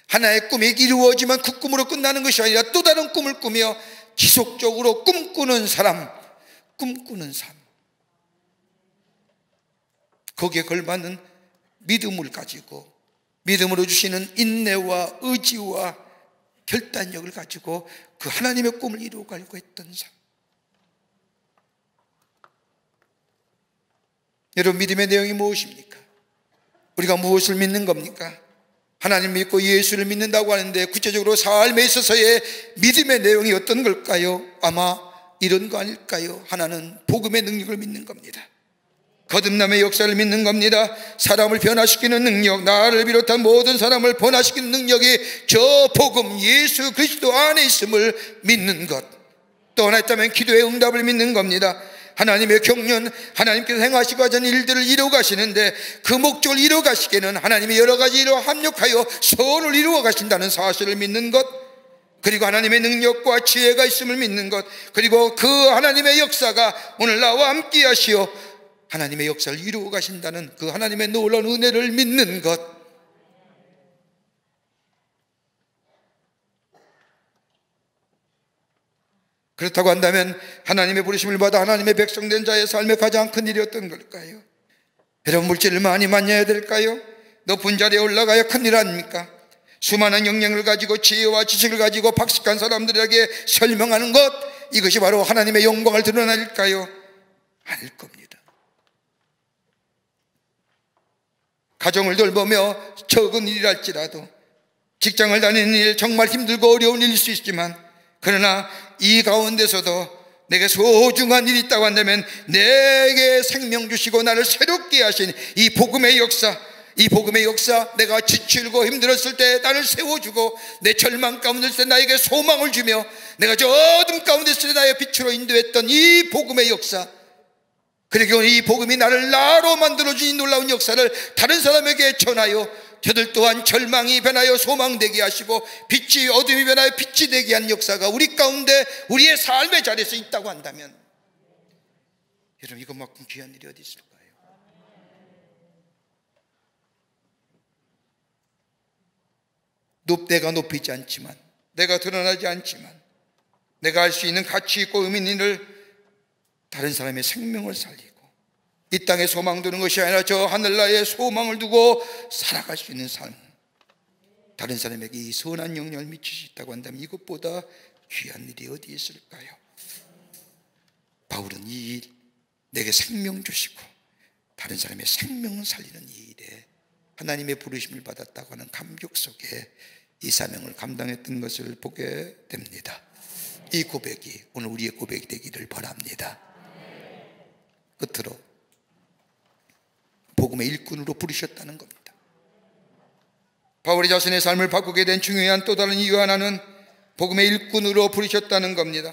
하나의 꿈이 이루어지면 그 꿈으로 끝나는 것이 아니라 또 다른 꿈을 꾸며 지속적으로 꿈꾸는 사람, 꿈꾸는 삶, 거기에 걸맞는 믿음을 가지고 믿음으로 주시는 인내와 의지와 결단력을 가지고 그 하나님의 꿈을 이루어가려고 했던 삶. 여러분, 믿음의 내용이 무엇입니까? 우리가 무엇을 믿는 겁니까? 하나님 믿고 예수를 믿는다고 하는데 구체적으로 삶에 있어서의 믿음의 내용이 어떤 걸까요? 아마 이런 거 아닐까요? 하나는 복음의 능력을 믿는 겁니다. 거듭남의 역사를 믿는 겁니다. 사람을 변화시키는 능력, 나를 비롯한 모든 사람을 변화시키는 능력이 저 복음 예수 그리스도 안에 있음을 믿는 것. 또 하나 있다면 기도의 응답을 믿는 겁니다. 하나님의 경륜, 하나님께서 행하시고 하신 일들을 이루어 가시는데 그 목적을 이루어 가시기에는 하나님이 여러 가지 일로 합력하여 선을 이루어 가신다는 사실을 믿는 것, 그리고 하나님의 능력과 지혜가 있음을 믿는 것, 그리고 그 하나님의 역사가 오늘 나와 함께 하시어 하나님의 역사를 이루어 가신다는 그 하나님의 놀라운 은혜를 믿는 것. 그렇다고 한다면 하나님의 부르심을 받아 하나님의 백성된 자의 삶의 가장 큰 일이 어떤 걸까요? 여러분, 물질을 많이 만나야 될까요? 높은 자리에 올라가야 큰일 아닙니까? 수많은 역량을 가지고 지혜와 지식을 가지고 박식한 사람들에게 설명하는 것, 이것이 바로 하나님의 영광을 드러낼까요? 아닐 겁니다. 가정을 돌보며 적은 일이랄지라도, 직장을 다니는 일, 정말 힘들고 어려운 일일 수 있지만, 그러나 이 가운데서도 내게 소중한 일이 있다고 한다면 내게 생명 주시고 나를 새롭게 하신 이 복음의 역사, 이 복음의 역사, 내가 지치고 힘들었을 때 나를 세워주고 내 절망 가운데 있을 때 나에게 소망을 주며 내가 저 어둠 가운데 있을 때 나의 빛으로 인도했던 이 복음의 역사, 그리고 이 복음이 나를 나로 만들어준 이 놀라운 역사를 다른 사람에게 전하여 저들 또한 절망이 변하여 소망되게 하시고 빛이 어둠이 변하여 빛이 되게 한 역사가 우리 가운데 우리의 삶의 자리에서 있다고 한다면, 여러분, 이것만큼 귀한 일이 어디 있을까요? 내가 높이지 않지만, 내가 드러나지 않지만, 내가 할 수 있는 가치 있고 의미 있는 일을 다른 사람의 생명을 살리고 이 땅에 소망 두는 것이 아니라 저 하늘나라에 소망을 두고 살아갈 수 있는 삶, 다른 사람에게 이 선한 영향을 미칠 수 있다고 한다면 이것보다 귀한 일이 어디 있을까요? 바울은 이 일, 내게 생명 주시고 다른 사람의 생명을 살리는 이 일에 하나님의 부르심을 받았다고 하는 감격 속에 이 사명을 감당했던 것을 보게 됩니다. 이 고백이 오늘 우리의 고백이 되기를 바랍니다. 끝으로 복음의 일꾼으로 부르셨다는 겁니다. 바울이 자신의 삶을 바꾸게 된 중요한 또 다른 이유 하나는 복음의 일꾼으로 부르셨다는 겁니다.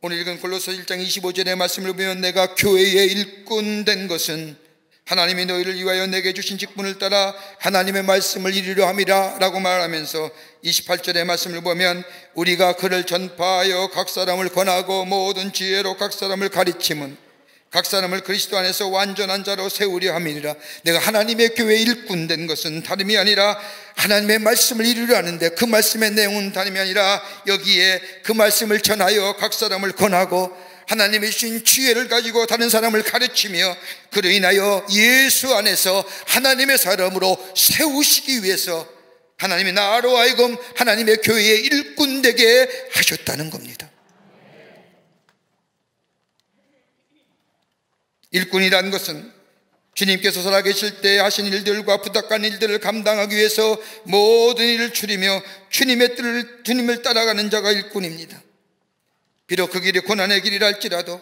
오늘 읽은 골로새 1장 25절의 말씀을 보면 내가 교회의 일꾼 된 것은 하나님이 너희를 위하여 내게 주신 직분을 따라 하나님의 말씀을 이루려 함이라 라고 말하면서 28절의 말씀을 보면 우리가 그를 전파하여 각 사람을 권하고 모든 지혜로 각 사람을 가르침은 각 사람을 그리스도 안에서 완전한 자로 세우려 함이니라. 내가 하나님의 교회의 일꾼 된 것은 다름이 아니라 하나님의 말씀을 이루려 하는데 그 말씀의 내용은 다름이 아니라 여기에 그 말씀을 전하여 각 사람을 권하고 하나님의 주신 지혜를 가지고 다른 사람을 가르치며 그로 인하여 예수 안에서 하나님의 사람으로 세우시기 위해서 하나님이 나로 하여금 하나님의 교회의 일꾼 되게 하셨다는 겁니다. 일꾼이라는 것은 주님께서 살아계실 때 하신 일들과 부탁한 일들을 감당하기 위해서 모든 일을 추리며 주님을 따라가는 자가 일꾼입니다. 비록 그 길이 고난의 길이라 할지라도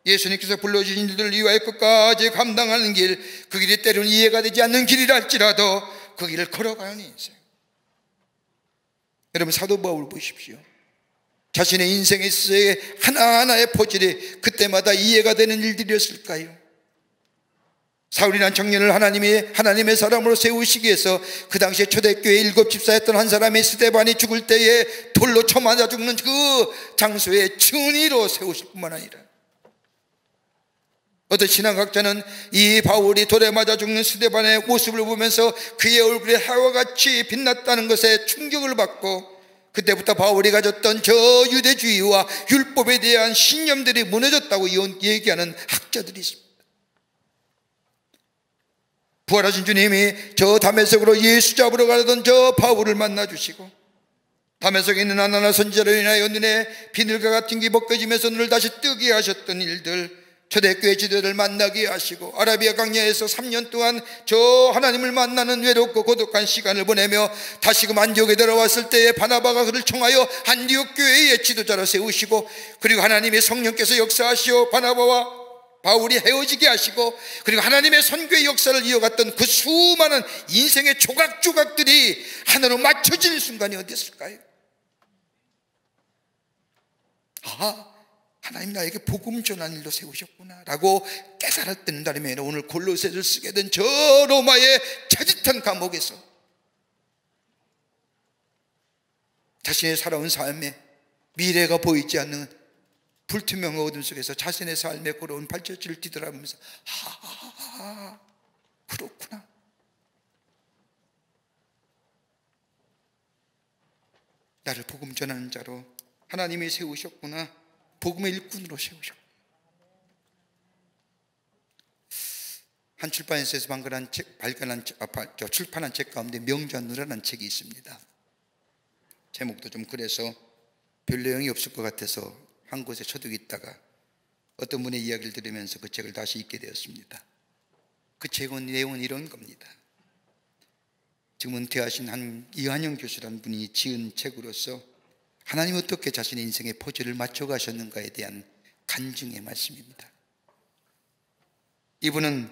예수님께서 불러주신 일들을 위하여 끝까지 감당하는 길, 그 길이 때로는 이해가 되지 않는 길이라 할지라도 그 길을 걸어가는 인생. 여러분, 사도 바울 보십시오. 자신의 인생에 있어서의 하나하나의 포질이 그때마다 이해가 되는 일들이었을까요? 사울이라는 청년을 하나님의 사람으로 세우시기 위해서 그 당시에 초대교회 7집사였던 한 사람이 스데반이 죽을 때에 돌로 쳐 맞아 죽는 그 장소에 증인으로 세우실 뿐만 아니라, 어떤 신학학자는 이 바울이 돌에 맞아 죽는 스데반의 모습을 보면서 그의 얼굴이 해와 같이 빛났다는 것에 충격을 받고, 그때부터 바울이 가졌던 저 유대주의와 율법에 대한 신념들이 무너졌다고 얘기하는 학자들이 있습니다. 부활하신 주님이 저 다메섹으로 예수 잡으러 가던 저 바울을 만나주시고, 다메섹에 있는 아나나 선지자로 인하여 눈에 비늘과 같은 게 벗겨지면서 눈을 다시 뜨게 하셨던 일들, 초대교회 지도를 만나게 하시고, 아라비아 광야에서 3년 동안 저 하나님을 만나는 외롭고 고독한 시간을 보내며 다시금 안디옥에 들어왔을 때에 바나바가 그를 청하여 안디옥 교회의 지도자로 세우시고, 그리고 하나님의 성령께서 역사하시어 바나바와 바울이 헤어지게 하시고, 그리고 하나님의 선교의 역사를 이어갔던 그 수많은 인생의 조각조각들이 하나로 맞춰지는 순간이 어디 있을까요? 하나님 나에게 복음 전한 일로 세우셨구나 라고 깨달았던 날이면, 오늘 골로새를 쓰게 된 저 로마의 처짓한 감옥에서 자신의 살아온 삶에 미래가 보이지 않는 불투명한 어둠 속에서 자신의 삶에 걸어온 발자취를 뒤돌아보면서 그렇구나, 나를 복음 전하는 자로 하나님이 세우셨구나, 복음의 일꾼으로 세우셨구나. 한 출판사에서 출판한 책 가운데 명자누라는 책이 있습니다. 제목도 좀 그래서 별 내용이 없을 것 같아서 한 곳에 쳐두고 있다가 어떤 분의 이야기를 들으면서 그 책을 다시 읽게 되었습니다. 그 책은 내용은 이런 겁니다. 지금 은퇴하신 한 이한영 교수라는 분이 지은 책으로서 하나님이 어떻게 자신의 인생의 포즈를 맞춰가셨는가에 대한 간증의 말씀입니다. 이분은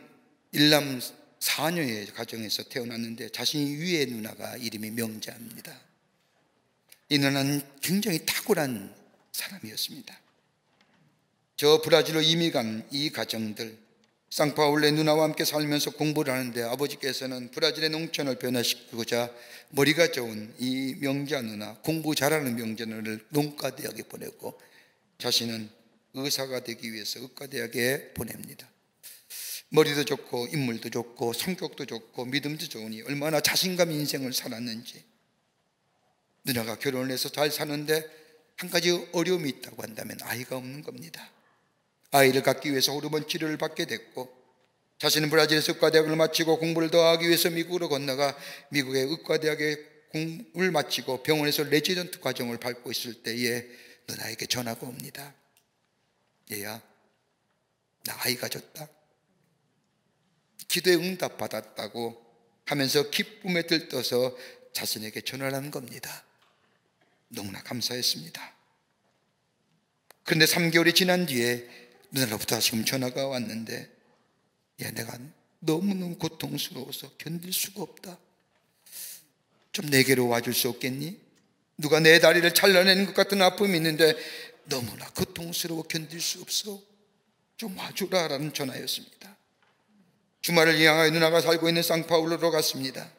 일남 4녀의 가정에서 태어났는데 자신이 위의 누나가 이름이 명자입니다. 이 누나는 굉장히 탁월한 사람이었습니다. 저 브라질로 이미 간 이 가정들, 상파울레 누나와 함께 살면서 공부를 하는데, 아버지께서는 브라질의 농촌을 변화시키고자 머리가 좋은 이 명자 누나, 공부 잘하는 명자 누나를 농과대학에 보내고 자신은 의사가 되기 위해서 의과대학에 보냅니다. 머리도 좋고 인물도 좋고 성격도 좋고 믿음도 좋으니 얼마나 자신감 인생을 살았는지. 누나가 결혼을 해서 잘 사는데 한 가지 어려움이 있다고 한다면 아이가 없는 겁니다. 아이를 갖기 위해서 호르몬 치료를 받게 됐고, 자신은 브라질에서 의과대학을 마치고 공부를 더 하기 위해서 미국으로 건너가 미국의 의과대학에 공부를 마치고 병원에서 레지던트 과정을 밟고 있을 때에 누나에게 전화가 옵니다. 얘야, 나 아이 가졌다. 기도에 응답 받았다고 하면서 기쁨에 들떠서 자신에게 전화를 한 겁니다. 너무나 감사했습니다. 그런데 3개월이 지난 뒤에 누나로부터 다시금 전화가 왔는데, 야, 내가 너무너무 고통스러워서 견딜 수가 없다. 좀 내게로 와줄 수 없겠니? 누가 내 다리를 잘라내는 것 같은 아픔이 있는데 너무나 고통스러워 견딜 수 없어. 좀 와주라 라는 전화였습니다. 주말을 향하여 누나가 살고 있는 상파울로로 갔습니다.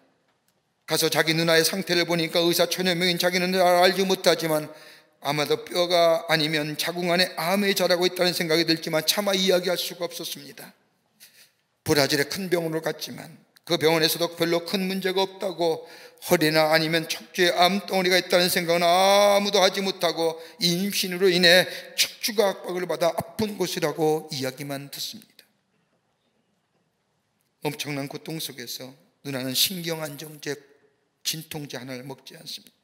가서 자기 누나의 상태를 보니까 의사 천여명인 자기는 잘 알지 못하지만 아마도 뼈가 아니면 자궁 안에 암에 자라고 있다는 생각이 들지만 차마 이야기할 수가 없었습니다. 브라질의 큰 병원으로 갔지만 그 병원에서도 별로 큰 문제가 없다고, 허리나 아니면 척추에 암덩어리가 있다는 생각은 아무도 하지 못하고 임신으로 인해 척추가 압박을 받아 아픈 곳이라고 이야기만 듣습니다. 엄청난 고통 속에서 누나는 신경안정제, 진통제 하나를 먹지 않습니다.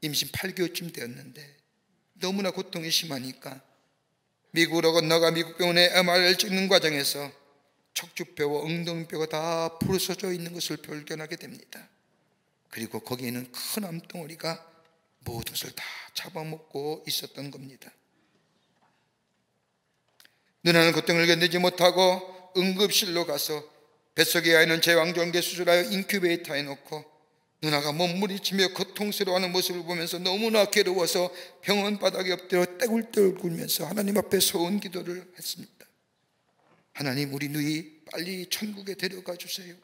임신 8개월쯤 되었는데 너무나 고통이 심하니까 미국으로 건너가 미국 병원에 MRI를 찍는 과정에서 척추뼈와 엉덩이뼈가 다 부러져져 있는 것을 발견하게 됩니다. 그리고 거기에는 큰 암덩어리가 모든 것을 다 잡아먹고 있었던 겁니다. 누나는 고통을 견디지 못하고 응급실로 가서 뱃속의 아이는 제왕절개 수술하여 인큐베이터에 놓고, 누나가 몸부림치며 고통스러워하는 모습을 보면서 너무나 괴로워서 병원 바닥에 엎드려 떼굴떼굴 굴면서 하나님 앞에 소원 기도를 했습니다. 하나님, 우리 누이 빨리 천국에 데려가 주세요.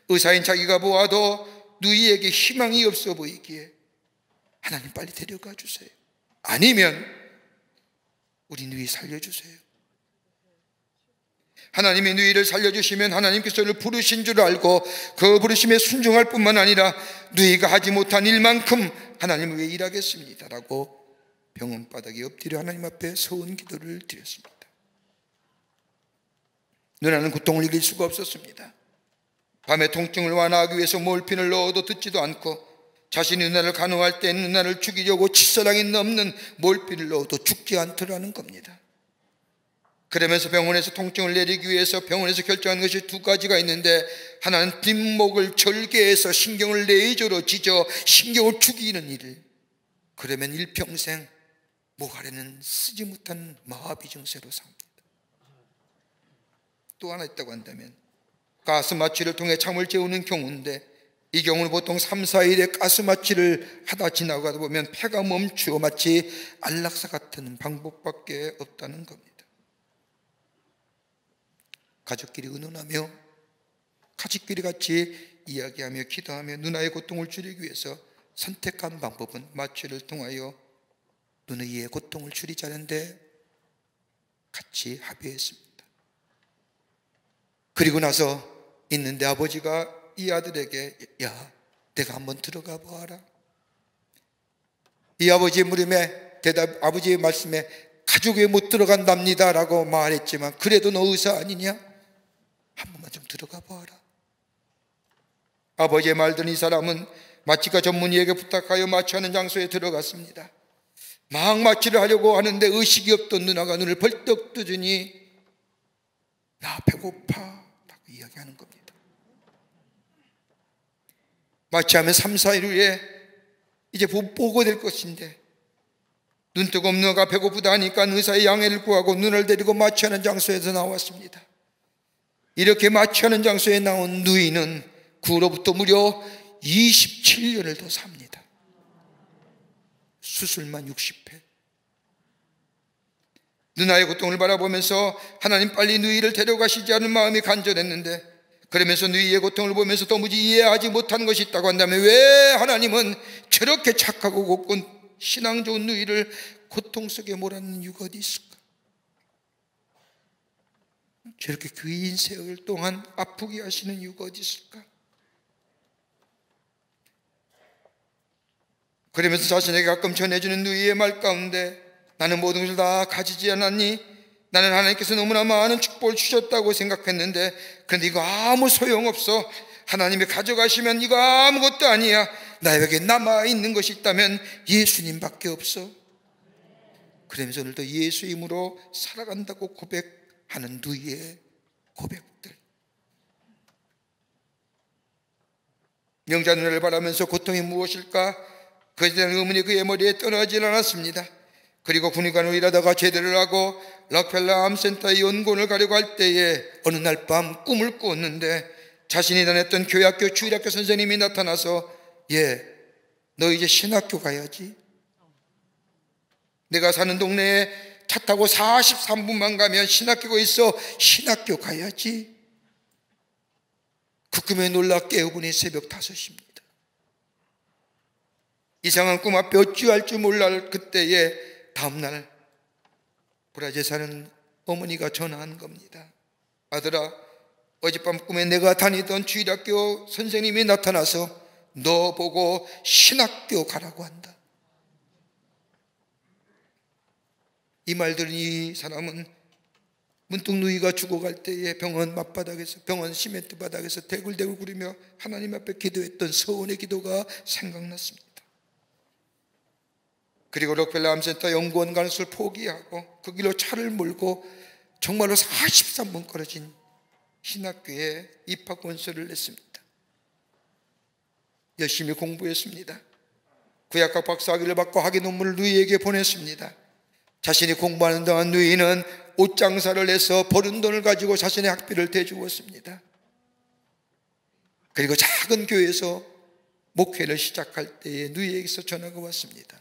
의사인 자기가 보아도 누이에게 희망이 없어 보이기에 하나님 빨리 데려가 주세요. 아니면 우리 누이 살려주세요. 하나님이 누이를 살려주시면 하나님께서 를 부르신 줄 알고 그 부르심에 순종할 뿐만 아니라 누이가 하지 못한 일만큼 하나님을 위해 일하겠습니다 라고 병원 바닥에 엎드려 하나님 앞에 서운 기도를 드렸습니다. 누나는 고통을 이길 수가 없었습니다. 밤에 통증을 완화하기 위해서 몰핀을 넣어도 듣지도 않고, 자신이 누나를 간호할 때 누나를 죽이려고 칫사랑이 넘는 몰핀을 넣어도 죽지 않더라는 겁니다. 그러면서 병원에서 통증을 내리기 위해서 병원에서 결정한 것이 두 가지가 있는데, 하나는 뒷목을 절개해서 신경을 레이저로 찢어 신경을 죽이는 일, 그러면 일평생 목 아래는 쓰지 못한 마비 증세로 삽니다. 또 하나 있다고 한다면 가스 마취를 통해 잠을 재우는 경우인데, 이 경우는 보통 3, 4일에 가스 마취를 하다 지나가다 보면 폐가 멈추어 마치 안락사 같은 방법밖에 없다는 겁니다. 가족끼리 의논하며 가족끼리 같이 이야기하며 기도하며 누나의 고통을 줄이기 위해서 선택한 방법은 마취를 통하여 누나의 고통을 줄이자는데 같이 합의했습니다. 그리고 나서 있는데 아버지가 이 아들에게, 야, 내가 한번 들어가 보아라. 이 아버지의 물음에 아버지의 말씀에 가족에 못 들어간답니다 라고 말했지만, 그래도 너 의사 아니냐? 한 번만 좀 들어가 보아라. 아버지의 말 들은 이 사람은 마취과 전문의에게 부탁하여 마취하는 장소에 들어갔습니다. 막 마취를 하려고 하는데 의식이 없던 누나가 눈을 벌떡 뜨더니 나 배고파 라고 이야기하는 겁니다. 마취하면 3, 4일 후에 이제 보고될 것인데, 눈뜨고 없는 누나가 배고프다 하니까 의사의 양해를 구하고 누나를 데리고 마취하는 장소에서 나왔습니다. 이렇게 마취하는 장소에 나온 누이는 그 후로부터 무려 27년을 더 삽니다. 수술만 60회. 누나의 고통을 바라보면서 하나님 빨리 누이를 데려가시지 않은 마음이 간절했는데, 그러면서 누이의 고통을 보면서 도무지 이해하지 못한 것이 있다고 한다면, 왜 하나님은 저렇게 착하고 곱고 신앙 좋은 누이를 고통 속에 몰아넣는 이유가 어디 있을까? 저렇게 긴 세월 동안 아프게 하시는 이유가 어디 있을까? 그러면서 자신에게 가끔 전해주는 누이의 말 가운데, 나는 모든 것을 다 가지지 않았니? 나는 하나님께서 너무나 많은 축복을 주셨다고 생각했는데, 그런데 이거 아무 소용없어. 하나님이 가져가시면 이거 아무것도 아니야. 나에게 남아있는 것이 있다면 예수님밖에 없어. 그러면서 오늘도 예수의 힘으로 살아간다고 고백하는 누이의 고백들. 명자 누나를 바라면서 고통이 무엇일까? 그에 대한 의문이 그의 머리에 떠나질 않았습니다. 그리고 군의관으로 일하다가 제대를 하고 락펠러 암센터의 연구원을 가려고 할 때에 어느 날 밤 꿈을 꾸었는데, 자신이 다녔던 교회학교 주일학교 선생님이 나타나서, 너 이제 신학교 가야지. 내가 사는 동네에 차 타고 43분만 가면 신학교가 있어. 신학교 가야지. 그 꿈에 놀라 깨어보니 새벽 5시입니다. 이상한 꿈 앞에 어찌할 줄 몰라 그때에 다음날 브라질에 사는 어머니가 전화한 겁니다. 아들아, 어젯밤 꿈에 내가 다니던 주일학교 선생님이 나타나서 너 보고 신학교 가라고 한다. 이 말 들은 이 사람은 문득 누이가 죽어갈 때에 병원 맞바닥에서, 병원 시멘트 바닥에서 대굴대굴 구르며 하나님 앞에 기도했던 서원의 기도가 생각났습니다. 그리고 록펠러 암센터 연구원 가는 것을 포기하고 그 길로 차를 몰고 정말로 43분 걸어진 신학교에 입학 원서를 냈습니다. 열심히 공부했습니다. 구약학 박사학위를 받고 학위 논문을 누이에게 보냈습니다. 자신이 공부하는 동안 누이는 옷장사를 해서 버는 돈을 가지고 자신의 학비를 대주었습니다. 그리고 작은 교회에서 목회를 시작할 때에 누이에게서 전화가 왔습니다.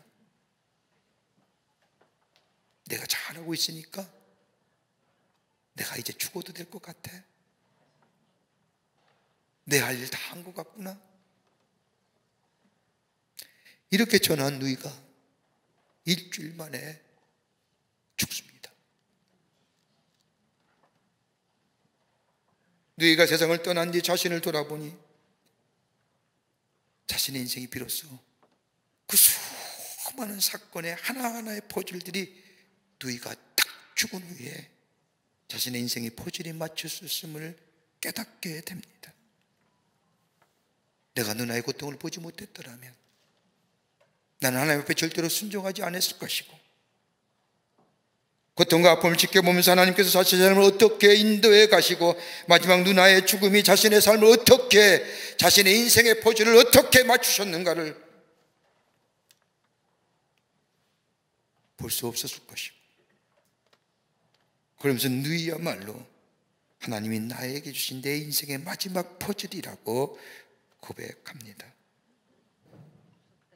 내가 잘하고 있으니까 내가 이제 죽어도 될 것 같아. 내 할 일 다 한 것 같구나. 이렇게 전한 누이가 일주일 만에 죽습니다. 누이가 세상을 떠난 뒤 자신을 돌아보니 자신의 인생이 비로소 그 수많은 사건의 하나하나의 퍼즐들이 누이가 딱 죽은 후에 자신의 인생의 퍼즐이 맞췄음을 깨닫게 됩니다. 내가 누나의 고통을 보지 못했더라면 나는 하나님 앞에 절대로 순종하지 않았을 것이고, 고통과 아픔을 지켜보면서 하나님께서 자신의 삶을 어떻게 인도해 가시고 마지막 누나의 죽음이 자신의 삶을 어떻게, 자신의 인생의 퍼즐을 어떻게 맞추셨는가를 볼 수 없었을 것이고, 그러면서 누이야말로 하나님이 나에게 주신 내 인생의 마지막 퍼즐이라고 고백합니다.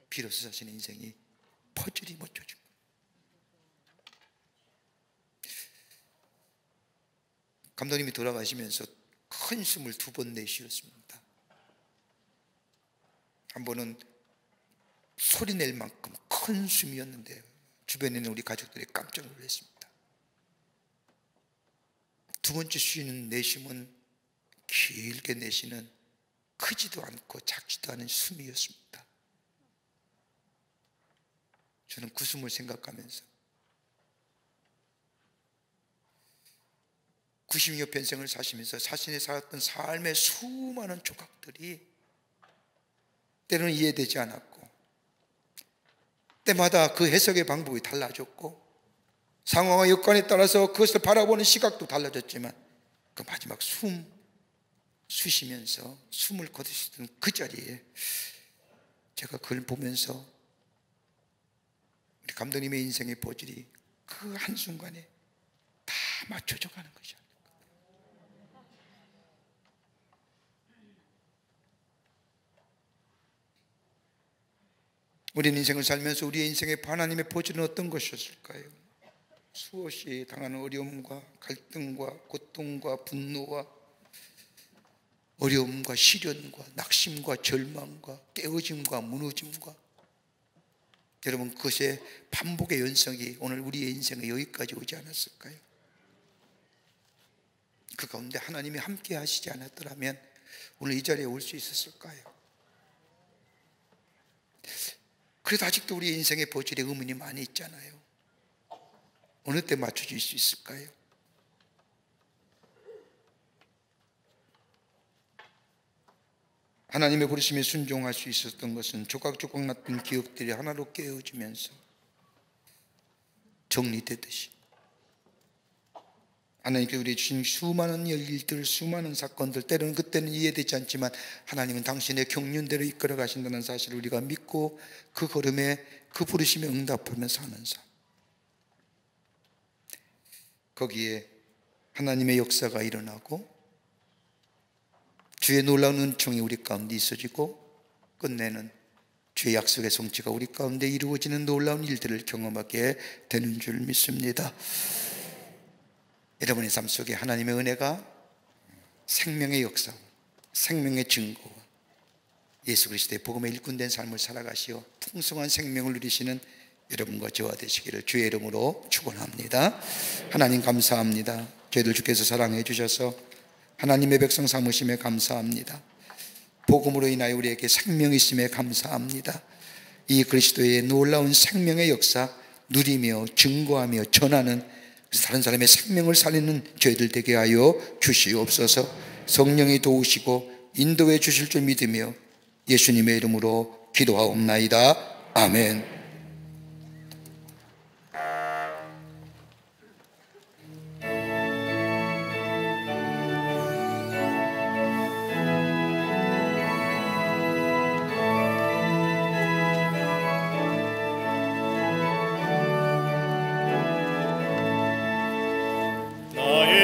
비로소 자신의 인생이 퍼즐이 맞춰진 거예요. 감독님이 돌아가시면서 큰 숨을 2번 내쉬었습니다. 한 번은 소리 낼 만큼 큰 숨이었는데 주변에 있는 우리 가족들이 깜짝 놀랐습니다. 두 번째 쉬는 내쉬면 길게 내쉬는 크지도 않고 작지도 않은 숨이었습니다. 저는 그 숨을 생각하면서 90여 평생을 사시면서 자신이 살았던 삶의 수많은 조각들이 때로는 이해되지 않았고, 때마다 그 해석의 방법이 달라졌고, 상황과 여건에 따라서 그것을 바라보는 시각도 달라졌지만, 그 마지막 쉬시면서 숨을 거두시던 그 자리에 제가 그걸 보면서 우리 감독님의 인생의 퍼즐이 그 한순간에 다 맞춰져 가는 것이 아닐까. 우리는 인생을 살면서 우리의 인생의 하나님의 퍼즐은 어떤 것이었을까요? 수없이 당하는 어려움과 갈등과 고통과 분노와 어려움과 시련과 낙심과 절망과 깨어짐과 무너짐과, 여러분, 그것의 반복의 연속이 오늘 우리의 인생에 여기까지 오지 않았을까요? 그 가운데 하나님이 함께 하시지 않았더라면 오늘 이 자리에 올 수 있었을까요? 그래도 아직도 우리 인생의 퍼즐에 의문이 많이 있잖아요. 어느 때 맞춰질 수 있을까요? 하나님의 부르심에 순종할 수 있었던 것은 조각조각 났던 기억들이 하나로 깨어지면서 정리되듯이 하나님께서 우리에게 주신 수많은 일들, 수많은 사건들, 때로는 그때는 이해되지 않지만 하나님은 당신의 경륜대로 이끌어 가신다는 사실을 우리가 믿고 그 걸음에 그 부르심에 응답하며 사는 삶, 거기에 하나님의 역사가 일어나고 주의 놀라운 은총이 우리 가운데 있어지고 끝내는 주의 약속의 성취가 우리 가운데 이루어지는 놀라운 일들을 경험하게 되는 줄 믿습니다. 여러분의 삶 속에 하나님의 은혜가 생명의 역사, 생명의 증거와 예수 그리스도의 복음의 일꾼된 삶을 살아가시어 풍성한 생명을 누리시는 여러분과 저와 되시기를 주의 이름으로 축원합니다. 하나님 감사합니다. 저희들 주께서 사랑해 주셔서 하나님의 백성 삼으심에 감사합니다. 복음으로 인하여 우리에게 생명이 있음에 감사합니다. 이 그리스도의 놀라운 생명의 역사 누리며 증거하며 전하는 다른 사람의 생명을 살리는 저희들 되게 하여 주시옵소서. 성령이 도우시고 인도해 주실 줄 믿으며 예수님의 이름으로 기도하옵나이다. 아멘.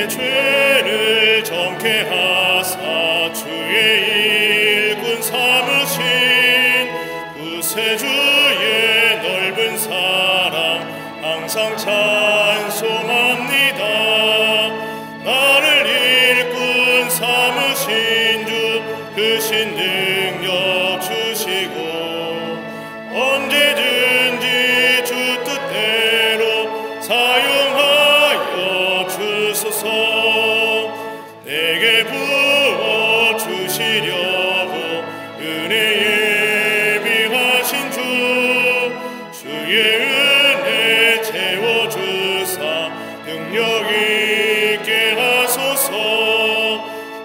죄를 정케 하사 주의 일꾼 삼으신 구세주의 넓은 사랑 항상 찬송합니다. 채워주사 능력 있게 하소서.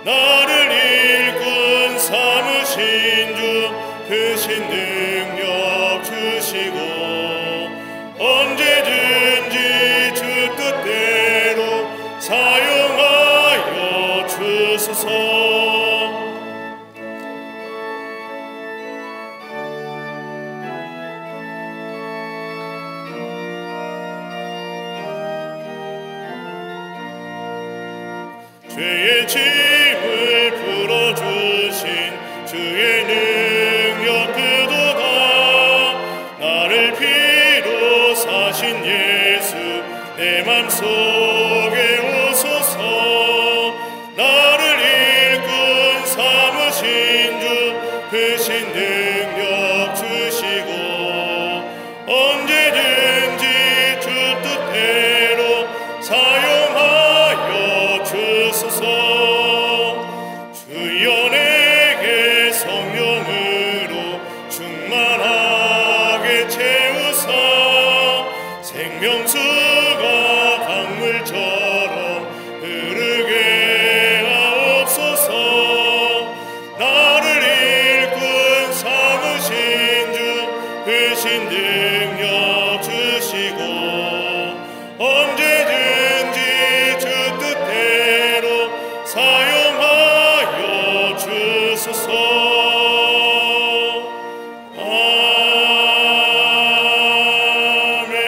나를 일꾼 삼으신 주 크신 능력 주시고 언제든지 주 뜻대로 사용하여 주소서. 죄의 짐을 풀어주신 주의 능력 그도다. 나를 피로 사신 예수 내 맘속에 오소서. 나를 일꾼 삼으신 주 크신 능력 주시고 언제든지 주 뜻대로 사용하여 주소서. 주여 내게 성령으로 충만하게 채우사 생명수가 강물처럼 흐르게 하옵소서. 나를 일꾼 삼으신 주 크신 능력 주시고 언제든지 주 뜻대로 사용하여 주소서. 아멘.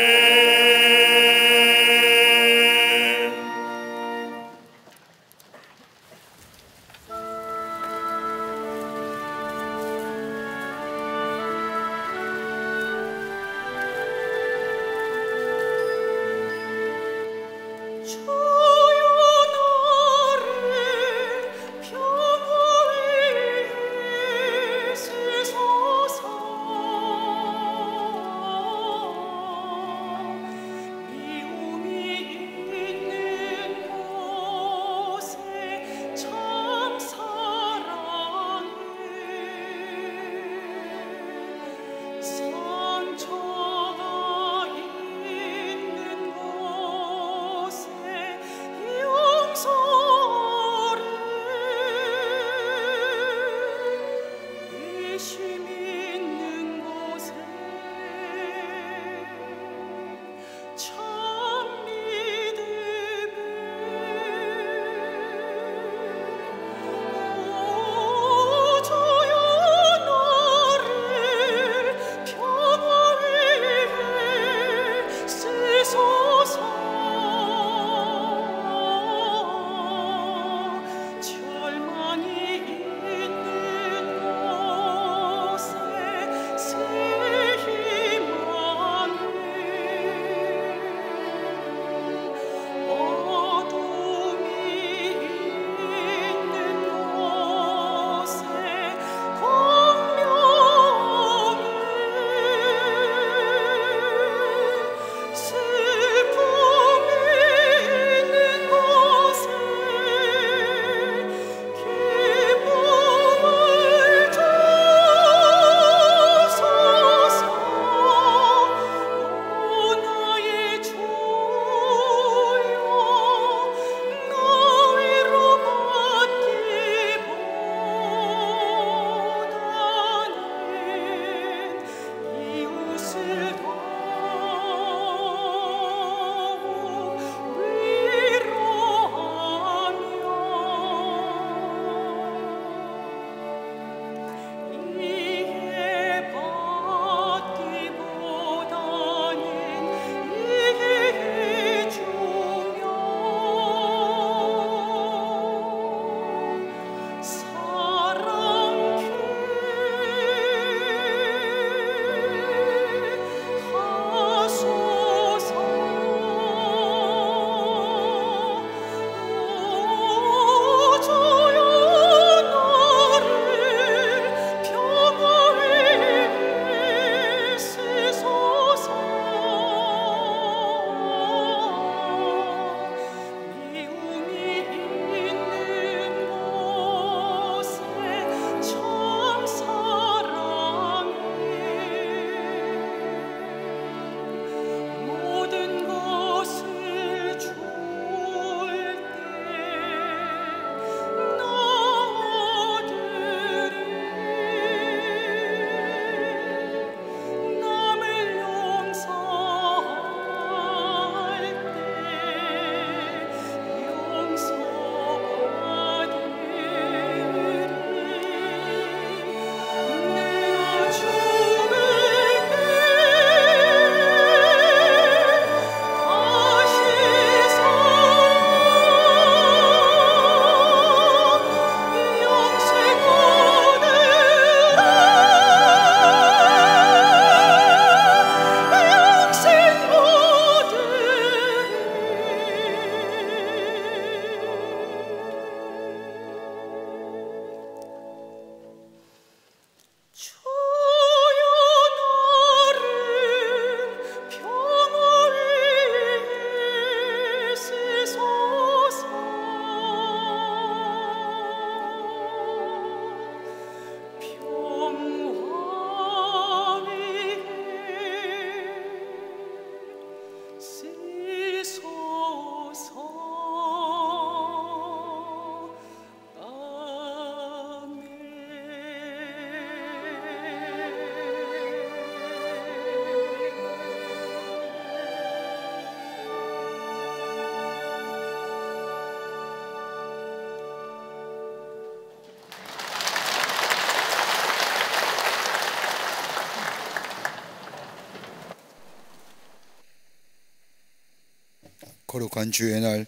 거룩한 주의 날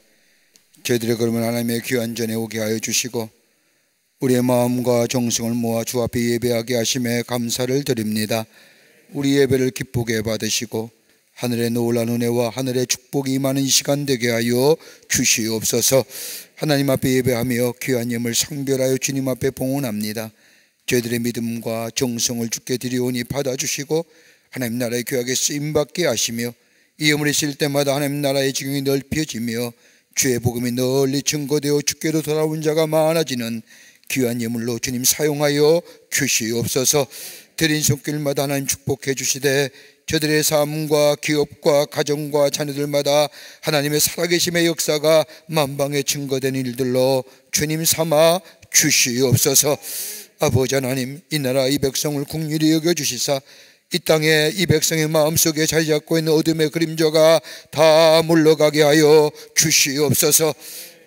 저희들의 걸음을 하나님의 귀한 전에 오게 하여 주시고 우리의 마음과 정성을 모아 주 앞에 예배하게 하심에 감사를 드립니다. 우리 예배를 기쁘게 받으시고 하늘의 놀라운 은혜와 하늘의 축복이 임하는 이 시간 되게 하여 주시옵소서. 하나님 앞에 예배하며 귀한 예물 성별하여 주님 앞에 봉헌합니다. 저희들의 믿음과 정성을 주께 드리오니 받아주시고 하나님 나라의 귀하게 쓰임받게 하시며 이 예물이 있을 때마다 하나님 나라의 지경이 넓혀지며 주의 복음이 널리 증거되어 주께로 돌아온 자가 많아지는 귀한 예물로 주님 사용하여 주시옵소서. 드린 손길마다 하나님 축복해 주시되 저들의 삶과 기업과 가정과 자녀들마다 하나님의 살아계심의 역사가 만방에 증거된 일들로 주님 삼아 주시옵소서. 아버지 하나님, 이 나라 이 백성을 긍휼히 여겨주시사 이 땅에 이 백성의 마음속에 자리 잡고 있는 어둠의 그림자가 다 물러가게 하여 주시옵소서.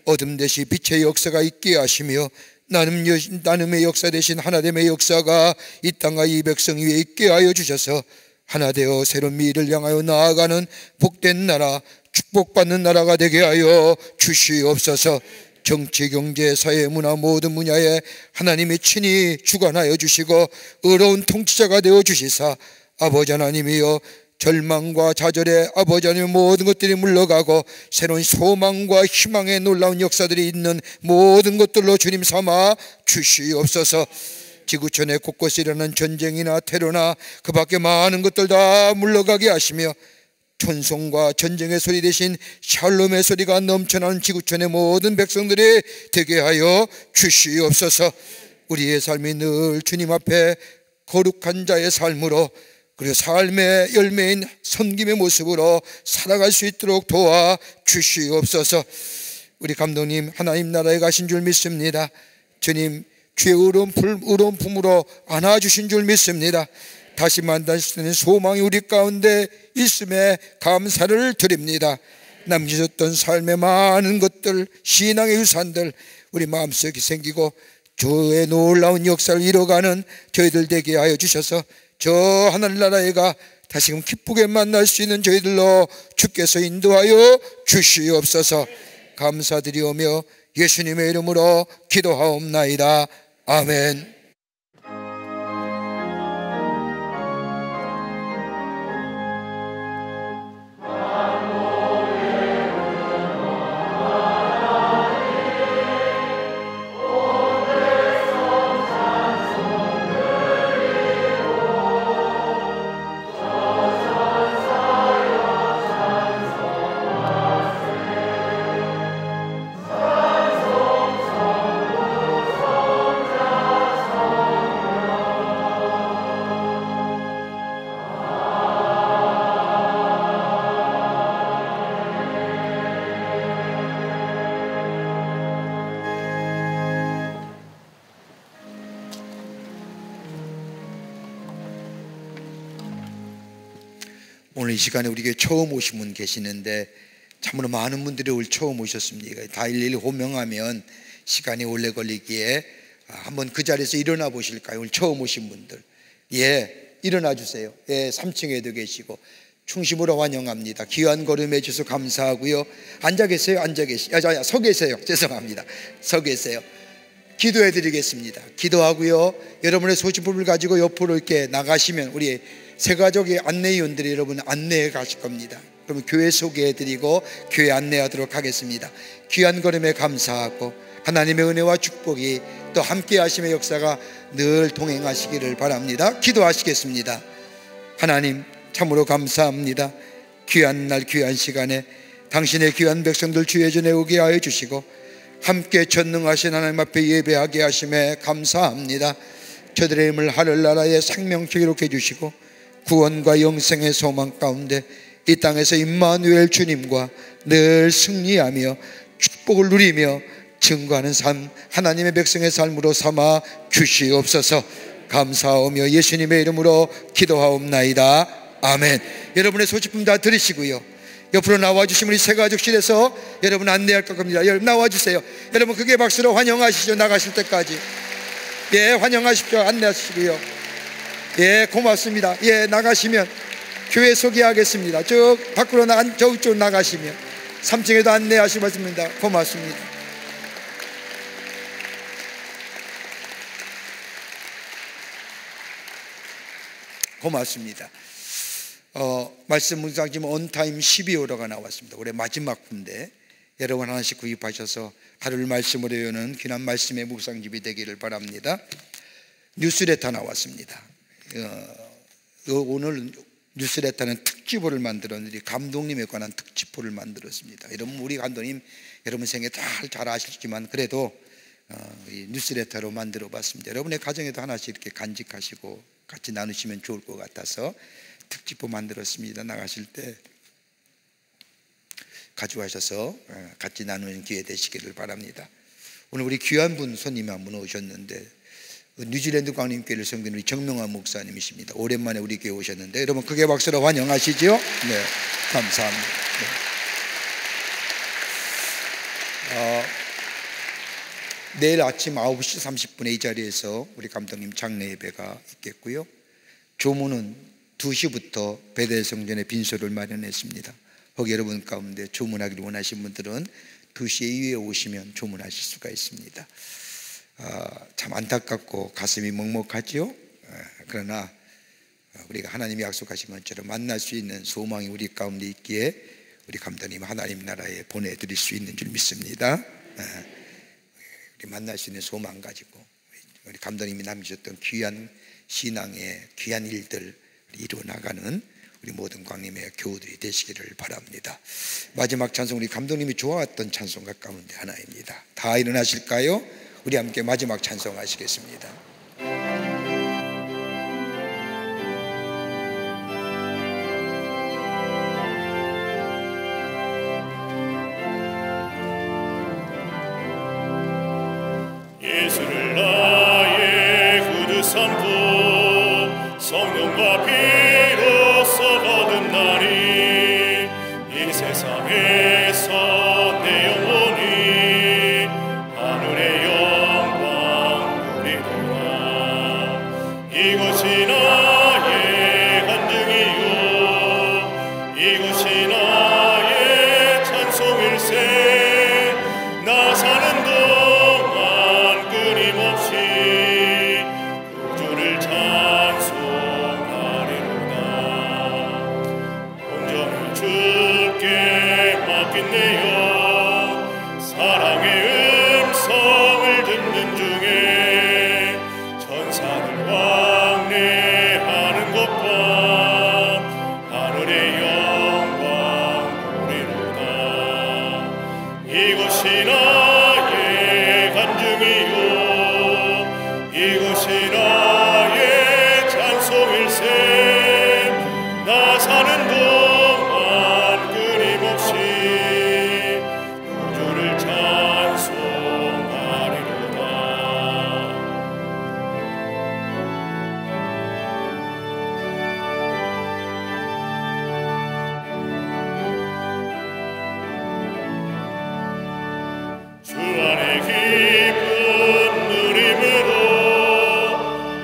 어둠 대신 빛의 역사가 있게 하시며 나눔의 역사 대신 하나됨의 역사가 이 땅과 이 백성 위에 있게 하여 주셔서 하나 되어 새로운 미래를 향하여 나아가는 복된 나라, 축복받는 나라가 되게 하여 주시옵소서. 정치, 경제, 사회, 문화 모든 분야에 하나님이 친히 주관하여 주시고 의로운 통치자가 되어 주시사 아버지 하나님이여 절망과 좌절에 아버지 하나님 모든 것들이 물러가고 새로운 소망과 희망의 놀라운 역사들이 있는 모든 것들로 주님 삼아 주시옵소서. 지구촌에 곳곳에 일어나는 전쟁이나 테러나 그 밖에 많은 것들 다 물러가게 하시며 천송과 전쟁의 소리 대신 샬롬의 소리가 넘쳐나는 지구촌의 모든 백성들이 되게 하여 주시옵소서. 우리의 삶이 늘 주님 앞에 거룩한 자의 삶으로 그리고 삶의 열매인 섬김의 모습으로 살아갈 수 있도록 도와 주시옵소서. 우리 감독님 하나님 나라에 가신 줄 믿습니다. 주님 주의 의로운 품으로 안아주신 줄 믿습니다. 다시 만날 수 있는 소망이 우리 가운데 있음에 감사를 드립니다. 남기셨던 삶의 많은 것들, 신앙의 유산들 우리 마음속에 생기고 주의 놀라운 역사를 이뤄가는 저희들 되게 하여 주셔서 저 하늘나라에가 다시금 기쁘게 만날 수 있는 저희들로 주께서 인도하여 주시옵소서. 감사드리오며 예수님의 이름으로 기도하옵나이다. 아멘. 오늘 이 시간에 우리에게 처음 오신 분 계시는데 참으로 많은 분들이 오늘 처음 오셨습니다. 다 일일이 호명하면 시간이 오래 걸리기에 한번 그 자리에서 일어나 보실까요? 오늘 처음 오신 분들 일어나 주세요. 3층에도 계시고 충심으로 환영합니다. 귀한 걸음 해주셔서 감사하고요. 앉아 계세요. 서 계세요. 죄송합니다. 서 계세요. 기도해 드리겠습니다. 기도하고요. 여러분의 소지품을 가지고 옆으로 이렇게 나가시면 우리 새가족의 안내위원들이 여러분 안내해 가실 겁니다. 그러면 교회 소개해 드리고 교회 안내하도록 하겠습니다. 귀한 걸음에 감사하고 하나님의 은혜와 축복이 또 함께 하심의 역사가 늘 동행하시기를 바랍니다. 기도하시겠습니다. 하나님 참으로 감사합니다. 귀한 날 귀한 시간에 당신의 귀한 백성들 주의 전에 오게 하여 주시고 함께 전능하신 하나님 앞에 예배하게 하심에 감사합니다. 저들의 힘을 하늘나라의 생명체 이룩해 주시고 구원과 영생의 소망 가운데 이 땅에서 임마누엘 주님과 늘 승리하며 축복을 누리며 증거하는 삶 하나님의 백성의 삶으로 삼아 주시옵소서. 감사하며 예수님의 이름으로 기도하옵나이다. 아멘. 여러분의 소지품 다 들으시고요. 옆으로 나와주시면 우리 새가족실에서 여러분 안내할 겁니다. 여러분 나와주세요. 여러분 크게 박수로 환영하시죠. 나가실 때까지 환영하십시오. 안내하시고요. 고맙습니다. 나가시면 교회 소개하겠습니다. 저 밖으로 저쪽 나가시면 3층에도 안내하시겠습니다. 고맙습니다. 고맙습니다. 말씀 묵상 지금 온타임 12호로가 나왔습니다. 올해 마지막 분인데 여러분 하나씩 구입하셔서 하루를 말씀으로 여는 귀한 말씀의 묵상집이 되기를 바랍니다. 뉴스레터 나왔습니다. 오늘 뉴스레터는 특집호를 만들었는데 감독님에 관한 특집호를 만들었습니다. 여러분 우리 감독님 여러분 생애 잘 아시지만 그래도 이 뉴스레터로 만들어 봤습니다. 여러분의 가정에도 하나씩 이렇게 간직하시고 같이 나누시면 좋을 것 같아서 특집호 만들었습니다. 나가실 때 가져가셔서 같이 나누는 기회 되시기를 바랍니다. 오늘 우리 귀한 분 손님 한 분 오셨는데 뉴질랜드 광림교회를 섬기는 우리 정명환 목사님이십니다. 오랜만에 우리 교회 오셨는데 여러분 크게 박수로 환영하시죠. 네, 감사합니다. 네. 내일 아침 9시 30분에 이 자리에서 우리 감독님 장례 예배가 있겠고요. 조문은 2시부터 베델 성전에 빈소를 마련했습니다. 거기 여러분 가운데 조문하기를 원하시는 분들은 2시 이후에 오시면 조문하실 수가 있습니다. 참 안타깝고 가슴이 먹먹하죠. 그러나 우리가 하나님이 약속하신 것처럼 만날 수 있는 소망이 우리 가운데 있기에 우리 감독님 하나님 나라에 보내드릴 수 있는 줄 믿습니다. 우리 만날 수 있는 소망 가지고 우리 감독님이 남기셨던 귀한 신앙의 귀한 일들 이루어 나가는 우리 모든 광림의 교우들이 되시기를 바랍니다. 마지막 찬송 우리 감독님이 좋아했던 찬송가 가운데 하나입니다. 다 일어나실까요? 우리 함께 마지막 찬송하시겠습니다. 예수를 나의 구주 삼고 성령과 피로써 거듭 나니 이 세상에서 내 영혼이 하늘의 영광 누리리라. 이것이 나의 간증이요 이것이 나의 찬송일세. 나 사는 동안 끊임없이 구주를 찬송하리로다. 온전히 주께 맡긴내요. 사랑의 음성을 듣는 중에 천사들 왕래하는 것과 하늘의 영광 누리로다. 이것이 나의 간증이요 이것이 나의 찬송일세. 나 사는 동안 끊임없이 구주를 찬송하리로다. 주 안에 깊은 누림으로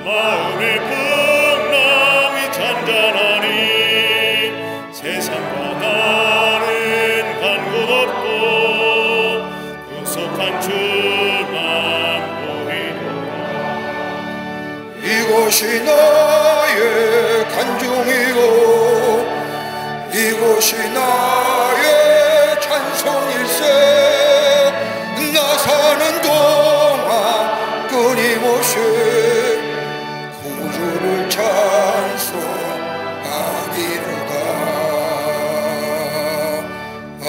마음의 풍랑이 잔잔하니 세상과 다른 간 곳 없고 구속한 주만 보이노라. 이곳이 나의 간증이요 이곳이 나의 찬송일세. 나 사는 동안 끊임없이 구주를 찬송하리로다. 아멘.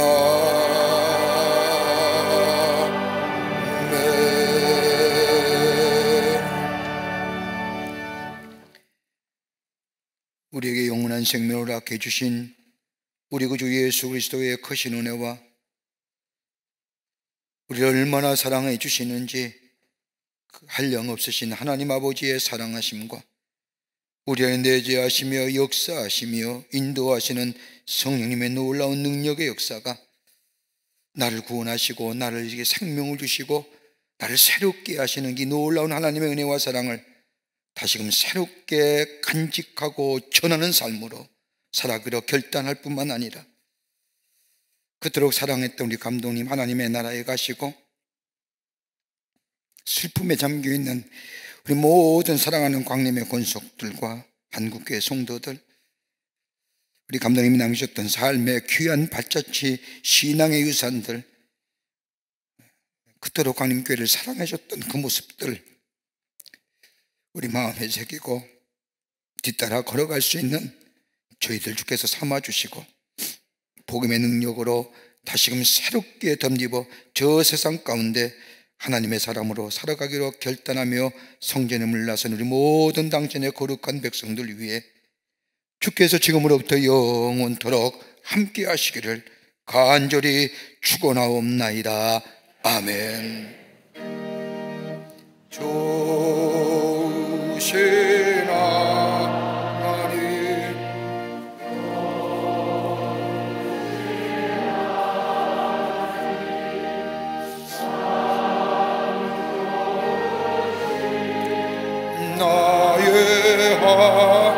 우리에게 영원한 생명을 얻게 해주신 우리 구주 예수 그리스도의 크신 은혜와 우리를 얼마나 사랑해 주시는지 한량없으신 하나님 아버지의 사랑하심과 우리 안에 내재하시며 역사하시며 인도하시는 성령님의 놀라운 능력의 역사가 나를 구원하시고 나를 이렇게 생명을 주시고 나를 새롭게 하시는 이 놀라운 하나님의 은혜와 사랑을 다시금 새롭게 간직하고 전하는 삶으로 살아가기로 결단할 뿐만 아니라 그토록 사랑했던 우리 감독님 하나님의 나라에 가시고 슬픔에 잠겨있는 우리 모든 사랑하는 광림의 권속들과 한국교회 성도들, 우리 감독님이 남기셨던 삶의 귀한 발자취 신앙의 유산들, 그토록 광림교회를 사랑하셨던 그 모습들 우리 마음에 새기고 뒤따라 걸어갈 수 있는 저희들 주께서 삼아주시고 복음의 능력으로 다시금 새롭게 덧입어 저 세상 가운데 하나님의 사람으로 살아가기로 결단하며 성전에 나선 우리 모든 당신의 거룩한 백성들 위해 주께서 지금으로부터 영원토록 함께 하시기를 간절히 축원하옵나이다. 아멘. 좋으신 하나님, 나의 하나님,